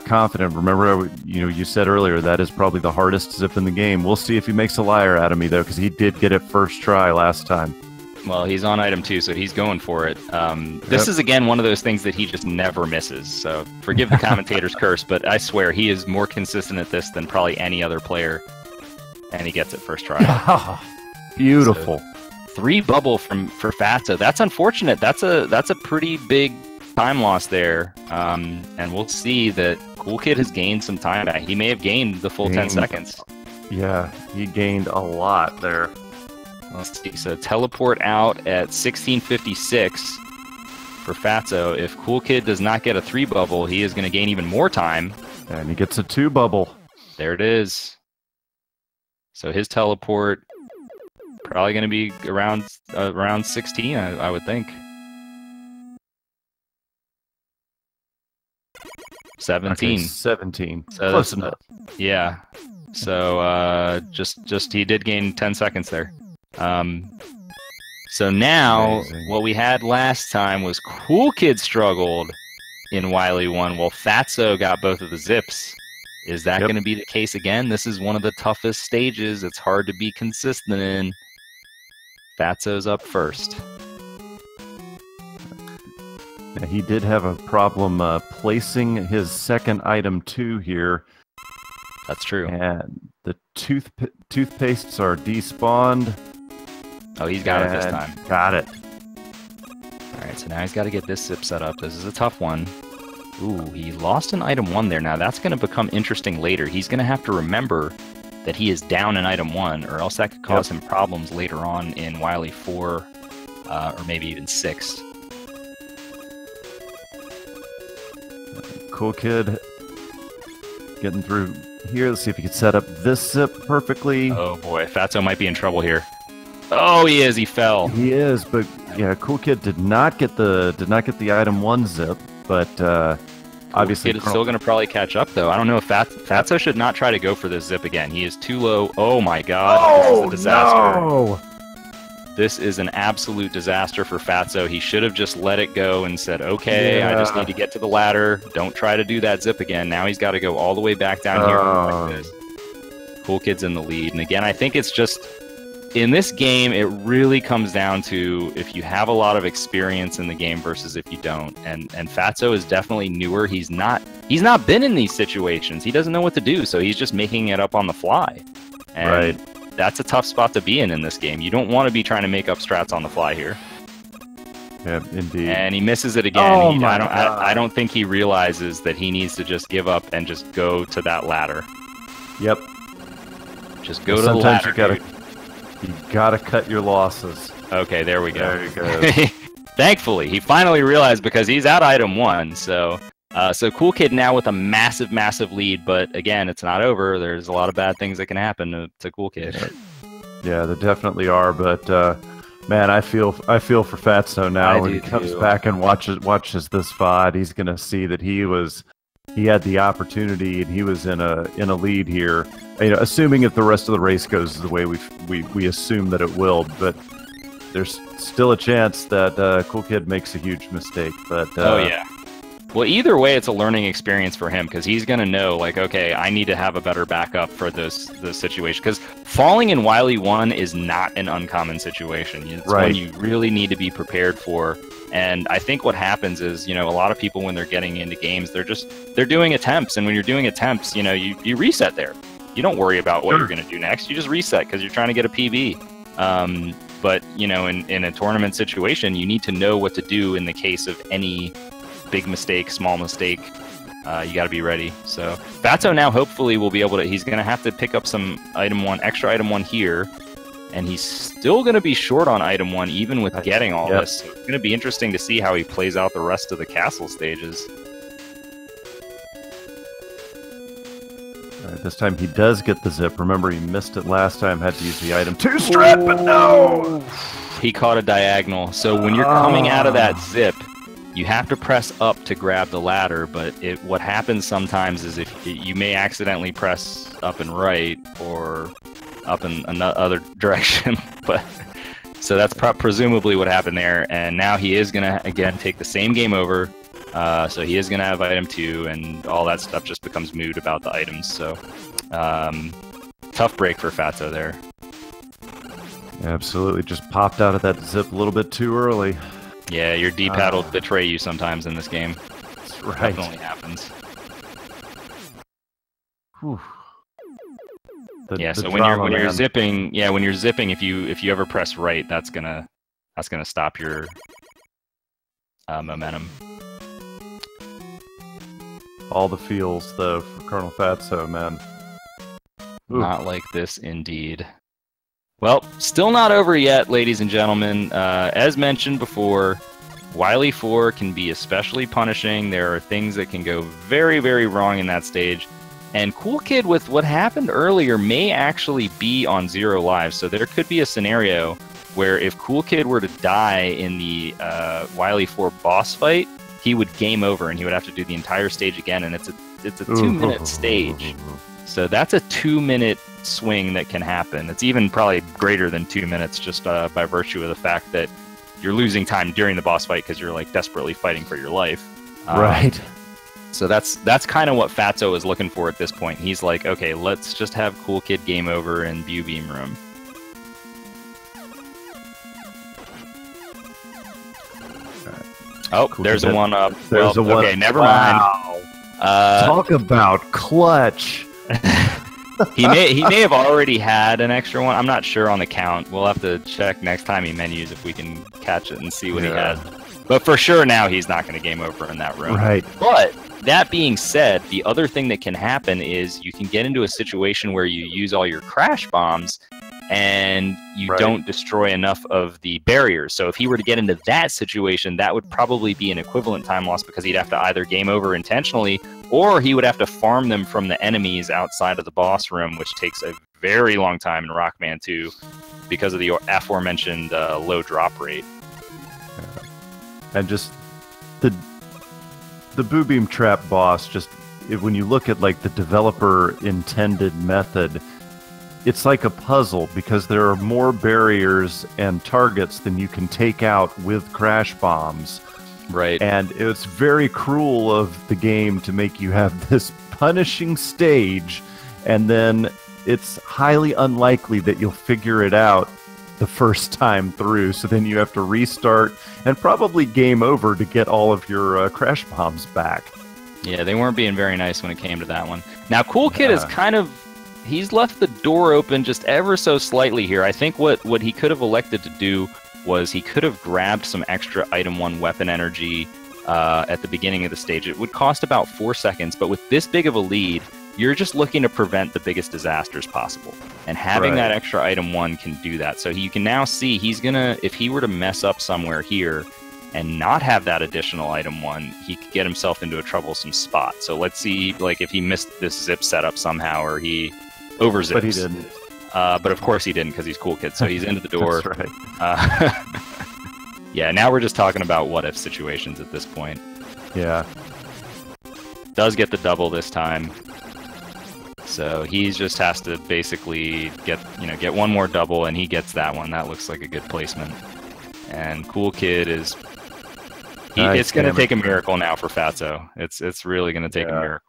confident. Remember, you said earlier that is probably the hardest zip in the game. We'll see if he makes a liar out of me though, because he did get it first try last time. Well, he's on item 2, so he's going for it. This is, again, one of those things that he just never misses. So forgive the commentator's curse, but I swear he is more consistent at this than probably any other player. And he gets it first try. Beautiful. So, 3 bubble for Fatso. That's unfortunate. That's a pretty big time loss there. And we'll see that Cool Kid has gained some time back. He may have gained the full 10 seconds. Yeah, he gained a lot there. Let's see. So teleport out at 1656 for Fatso. If Cool Kid does not get a 3 bubble, he is going to gain even more time. And he gets a 2 bubble. There it is. So his teleport probably going to be around 16, I would think. 17. Okay, 17. So close enough. Yeah. So just he did gain 10 seconds there. So now, amazing. What we had last time was Cool Kid struggled in Wily 1 while Fatso got both of the zips. Is that going to be the case again? This is one of the toughest stages. It's hard to be consistent in. Fatso's up first. Yeah, he did have a problem placing his second item 2 here. That's true. And the toothpastes are despawned. Oh, he's got it this time. Got it. Alright, so now he's got to get this zip set up. This is a tough one. Ooh, he lost an item 1 there. Now that's going to become interesting later. He's going to have to remember that he is down in item 1, or else that could cause him problems later on in Wily 4, or maybe even 6. Cool Kid getting through here. Let's see if he can set up this zip perfectly. Oh boy, Fatso might be in trouble here. Oh, he is. He fell. He is, but yeah, Cool Kid did not get the item 1 zip, but obviously Kid is still going to probably catch up though. I don't know if Fatso should not try to go for this zip again. He is too low. Oh my god, this is a disaster. No! This is an absolute disaster for Fatso. He should have just let it go and said, okay, I just need to get to the ladder. Don't try to do that zip again. Now he's got to go all the way back down here. Like this. Cool Kid's in the lead. And again, I think it's just, in this game, it really comes down to if you have a lot of experience in the game versus if you don't. And Fatso is definitely newer. He's not been in these situations. He doesn't know what to do, so he's just making it up on the fly. And that's a tough spot to be in this game. You don't want to be trying to make up strats on the fly here. Yeah, indeed. And he misses it again. I don't think he realizes that he needs to just give up and just go to that ladder. Yep. Just go to the ladder. You gotta cut your losses. Okay, there we go. There you go. Thankfully, he finally realized because he's at item 1. So Cool Kid now with a massive, massive lead. But again, it's not over. There's a lot of bad things that can happen to Cool Kid. Yeah, there definitely are. But man, I feel for Fatso now. When he comes back and watches this VOD, he's gonna see that he had the opportunity and he was in a lead here. Assuming if the rest of the race goes the way we assume that it will, but there's still a chance that Cool Kid makes a huge mistake. But oh yeah. Well, either way, it's a learning experience for him because he's gonna know, like, okay, I need to have a better backup for this situation. Because falling in Wily 1 is not an uncommon situation. It's one you really need to be prepared for. And I think what happens is, a lot of people when they're getting into games, they're doing attempts, and when you're doing attempts, you reset there. You don't worry about what you're going to do next. You just reset because you're trying to get a PB. But in a tournament situation, you need to know what to do in the case of any big mistake, small mistake. You got to be ready. So Fatso now hopefully will be able to. He's going to have to pick up some extra item 1 here. And he's still going to be short on item 1, even with getting all this. So it's going to be interesting to see how he plays out the rest of the castle stages. All right, this time he does get the zip. Remember, he missed it last time, had to use the item 2 strat, but no! He caught a diagonal. So when you're coming out of that zip, you have to press up to grab the ladder, but what happens sometimes is if you may accidentally press up and right or up in another direction. But so that's presumably what happened there. And now he is going to, again, take the same game over. So he is going to have item 2, and all that stuff just becomes moot about the items. So tough break for Fatso there. Absolutely. Just popped out of that zip a little bit too early. Yeah, your D-pad will betray you sometimes in this game. That's right. Definitely happens. Whew. So when you're zipping, if you ever press right, that's gonna stop your momentum. All the feels though for ColonelFatso, man. Ooh. Not like this indeed. Well, still not over yet, ladies and gentlemen. As mentioned before, Wily 4 can be especially punishing. There are things that can go very, very wrong in that stage. And Cool Kid, with what happened earlier, may actually be on 0 lives. So there could be a scenario where if Cool Kid were to die in the Wily 4 boss fight, he would game over and he would have to do the entire stage again. And it's a 2-minute stage. So that's a 2-minute swing that can happen. It's even probably greater than 2 minutes just by virtue of the fact that you're losing time during the boss fight because you're like desperately fighting for your life. Right. So that's kind of what Fatso is looking for at this point. He's like, okay, let's just have Cool Kid game over in View Beam Room. Oh, cool. There's a 1-up. There's a 1. Okay, never mind. Talk about clutch. He may have already had an extra one. I'm not sure on the count. We'll have to check next time he menus if we can catch it and see what he has. But for sure now he's not going to game over in that room. Right. But that being said, the other thing that can happen is you can get into a situation where you use all your crash bombs and you don't destroy enough of the barriers. So if he were to get into that situation, that would probably be an equivalent time loss because he'd have to either game over intentionally or he would have to farm them from the enemies outside of the boss room, which takes a very long time in Rockman 2 because of the aforementioned low drop rate. And just the Boo Beam Trap boss, just when you look at like the developer intended method, it's like a puzzle because there are more barriers and targets than you can take out with crash bombs. Right. And it's very cruel of the game to make you have this punishing stage, and then it's highly unlikely that you'll figure it out the first time through. So then you have to restart and probably game over to get all of your crash bombs back. Yeah, they weren't being very nice when it came to that one. Now, Cool Kid is kind of... He's left the door open just ever so slightly here. I think what he could have elected to do was he could have grabbed some extra item 1 weapon energy at the beginning of the stage. It would cost about 4 seconds, but with this big of a lead, you're just looking to prevent the biggest disasters possible. And having that extra item 1 can do that. So you can now see he's gonna, if he were to mess up somewhere here and not have that additional item 1, he could get himself into a troublesome spot. So let's see, like, if he missed this zip setup somehow or he overzips. But he didn't. But of course he didn't because he's Cool Kid. So he's into the door. That's right. Yeah, now we're just talking about what-if situations at this point. Yeah. Does get the double this time. So he just has to basically get one more double, and he gets that one. That looks like a good placement. And Cool Kid is... it's going to take a miracle now for Fatso. It's really going to take a miracle.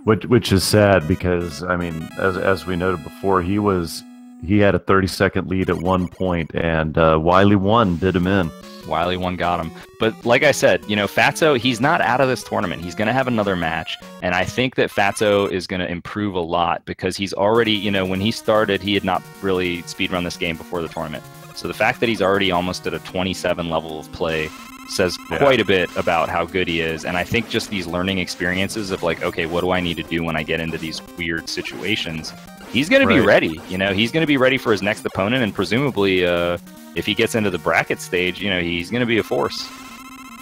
Which is sad because, I mean, as we noted before, he had a 30-second lead at one point, and Wily 1 did him in. Wily 1 got him. But like I said, Fatso, he's not out of this tournament. He's going to have another match, and I think that Fatso is going to improve a lot because he's already, when he started, he had not really speedrun this game before the tournament. So the fact that he's already almost at a 27 level of play says quite a bit about how good he is. And I think just these learning experiences of like, okay, what do I need to do when I get into these weird situations? He's going to be ready. He's going to be ready for his next opponent, and presumably if he gets into the bracket stage, he's going to be a force.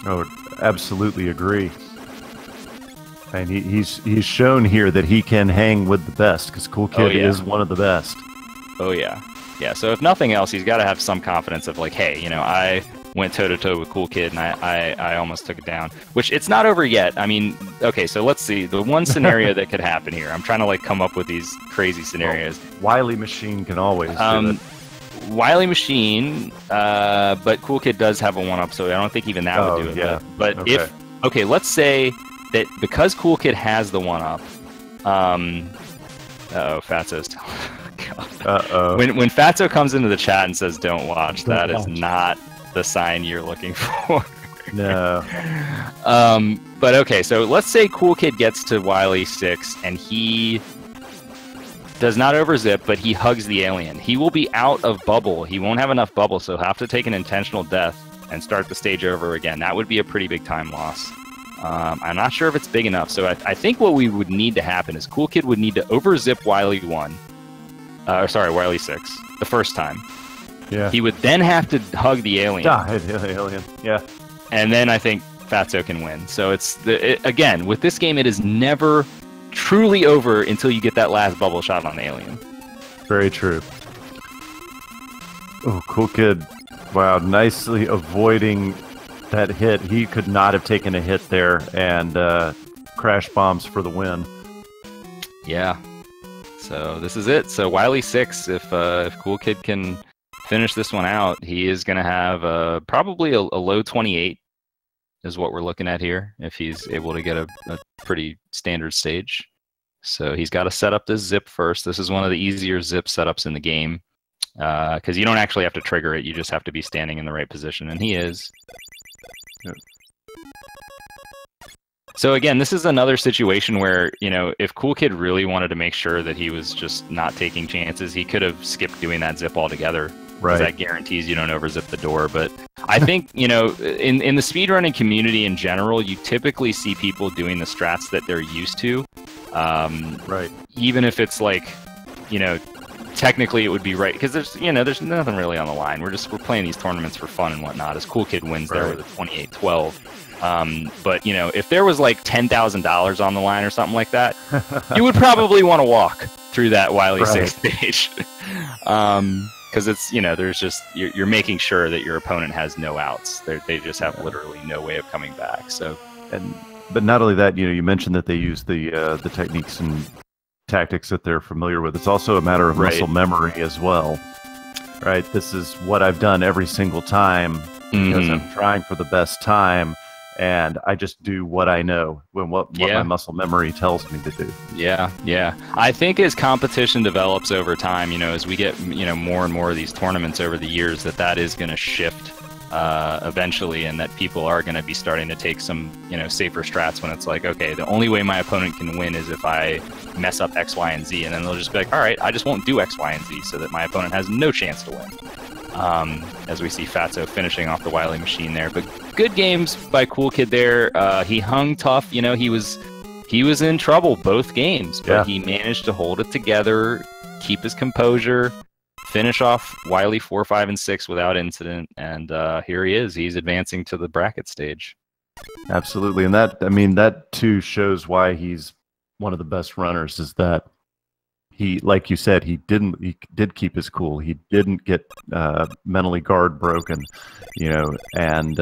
Oh, absolutely agree. And he's shown here that he can hang with the best, because Cool Kid is one of the best. Oh yeah, yeah. So if nothing else, he's got to have some confidence of like, hey, you know, I went toe to toe with Cool Kid and I almost took it down. Which it's not over yet. I mean, okay, so let's see the one scenario that could happen here. I'm trying to like come up with these crazy scenarios. Well, Wily Machine can always do it. Wily Machine, but Cool Kid does have a 1-up, so I don't think even that would do it. Yeah. But okay, let's say that because Cool Kid has the 1-up, Fatso's God. When Fatso comes into the chat and says "Don't watch," that is not the sign you're looking for. No. But okay, so let's say Cool Kid gets to Wily 6 and he does not overzip, but he hugs the alien. He will be out of bubble. He won't have enough bubble, so he'll have to take an intentional death and start the stage over again. That would be a pretty big time loss. I'm not sure if it's big enough, so I think what we would need to happen is Cool Kid would need to overzip Wily 1. Wily 6, the first time. Yeah. He would then have to hug the alien. The alien. Yeah. And then I think Fatso can win. So again, with this game, it is never truly over until you get that last bubble shot on the alien. Very true. Oh, Cool Kid. Wow, nicely avoiding that hit. He could not have taken a hit there, and crash bombs for the win. Yeah. So this is it. So Wily 6, if Cool Kid can finish this one out, he is going to have probably a low 28 is what we're looking at here, if he's able to get a pretty standard stage. So he's got to set up this zip first. This is one of the easier zip setups in the game, because you don't actually have to trigger it. You just have to be standing in the right position, and he is. Yep. So again, this is another situation where, you know, if Cool Kid really wanted to make sure that he was just not taking chances, he could have skipped doing that zip altogether. Right. That guarantees you don't overzip the door. But I think, you know, in the speedrunning community in general, you typically see people doing the strats that they're used to. Right. Even if it's like, you know, technically it would be right, because there's nothing really on the line. We're playing these tournaments for fun and whatnot. As Cool Kid wins there with a 28-12. But you know, if there was like $10,000 on the line or something like that, you would probably want to walk through that Wily 6 stage. Because it's, you know, there's just you're making sure that your opponent has no outs. They just have literally no way of coming back. So, but not only that, you know, you mentioned that they use the techniques and tactics that they're familiar with. It's also a matter of muscle memory as well. Right. This is what I've done every single time because I'm trying for the best time. And I just do what I know, what my muscle memory tells me to do. Yeah, yeah. I think as competition develops over time, you know, as we get, you know, more and more of these tournaments over the years, that is going to shift eventually, and that people are going to be starting to take some, you know, safer strats when it's like, okay, the only way my opponent can win is if I mess up X, Y, and Z, and then they'll just be like, all right, I just won't do X, Y, and Z so that my opponent has no chance to win. As we see Fatso finishing off the Wily Machine there. But good games by Cool Kid there. He hung tough. You know, he was in trouble both games, but he managed to hold it together, keep his composure, finish off Wily 4, 5, and 6 without incident. And here he is. He's advancing to the bracket stage. Absolutely. And that too shows why he's one of the best runners, is that he, like you said, he did keep his cool. He didn't get mentally guard broken, you know, and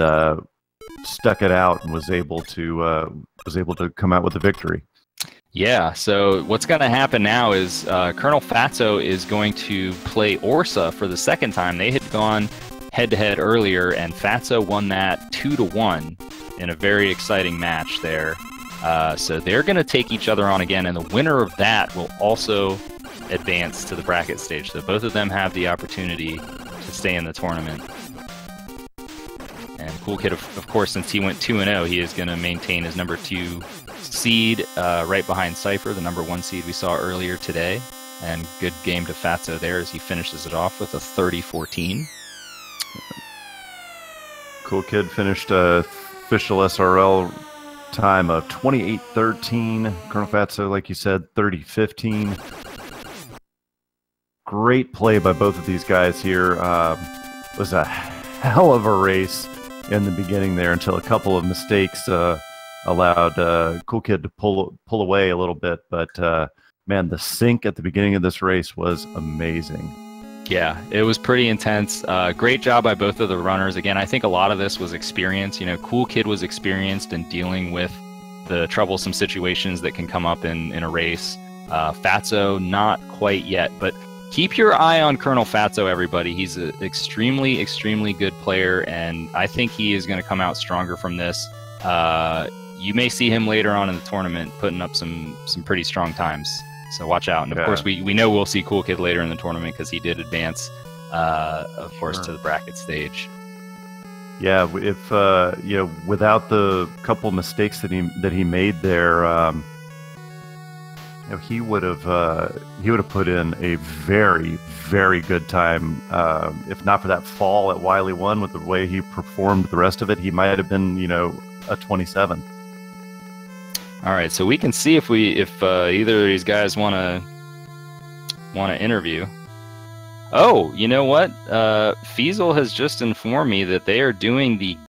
stuck it out and was able to come out with a victory. Yeah. So what's going to happen now is ColonelFatso is going to play Orsa for the second time. They had gone head-to-head earlier, and Fatso won that 2-1 in a very exciting match there. So they're going to take each other on again, and the winner of that will also advance to the bracket stage. So both of them have the opportunity to stay in the tournament. And Cool Kid, of course, since he went 2-0, he is going to maintain his number 2 seed right behind Cypher, the number 1 seed we saw earlier today. And good game to Fatso there as he finishes it off with a 30-14. Cool Kid finished official SRL time of 28-13. ColonelFatso, like you said, 30-15. Great play by both of these guys here. Was a hell of a race in the beginning there until a couple of mistakes allowed Cool Kid to pull away a little bit. But man, the sync at the beginning of this race was amazing. Yeah, it was pretty intense. Great job by both of the runners. Again, I think a lot of this was experience. You know, Cool Kid was experienced in dealing with the troublesome situations that can come up in a race. Fatso, not quite yet, but keep your eye on ColonelFatso, everybody. He's an extremely, extremely good player, and I think he is going to come out stronger from this. You may see him later on in the tournament putting up some pretty strong times. So watch out. And of course, we know we'll see Cool Kid later in the tournament because he did advance, of course, to the bracket stage. Yeah, if you know, without the couple mistakes that he made there, you know, he would have put in a very, very good time. If not for that fall at Wiley 1, with the way he performed the rest of it, he might have been, you know, a 27. All right, so we can see if either of these guys want to interview. Oh, you know what? Feasel has just informed me that they are doing the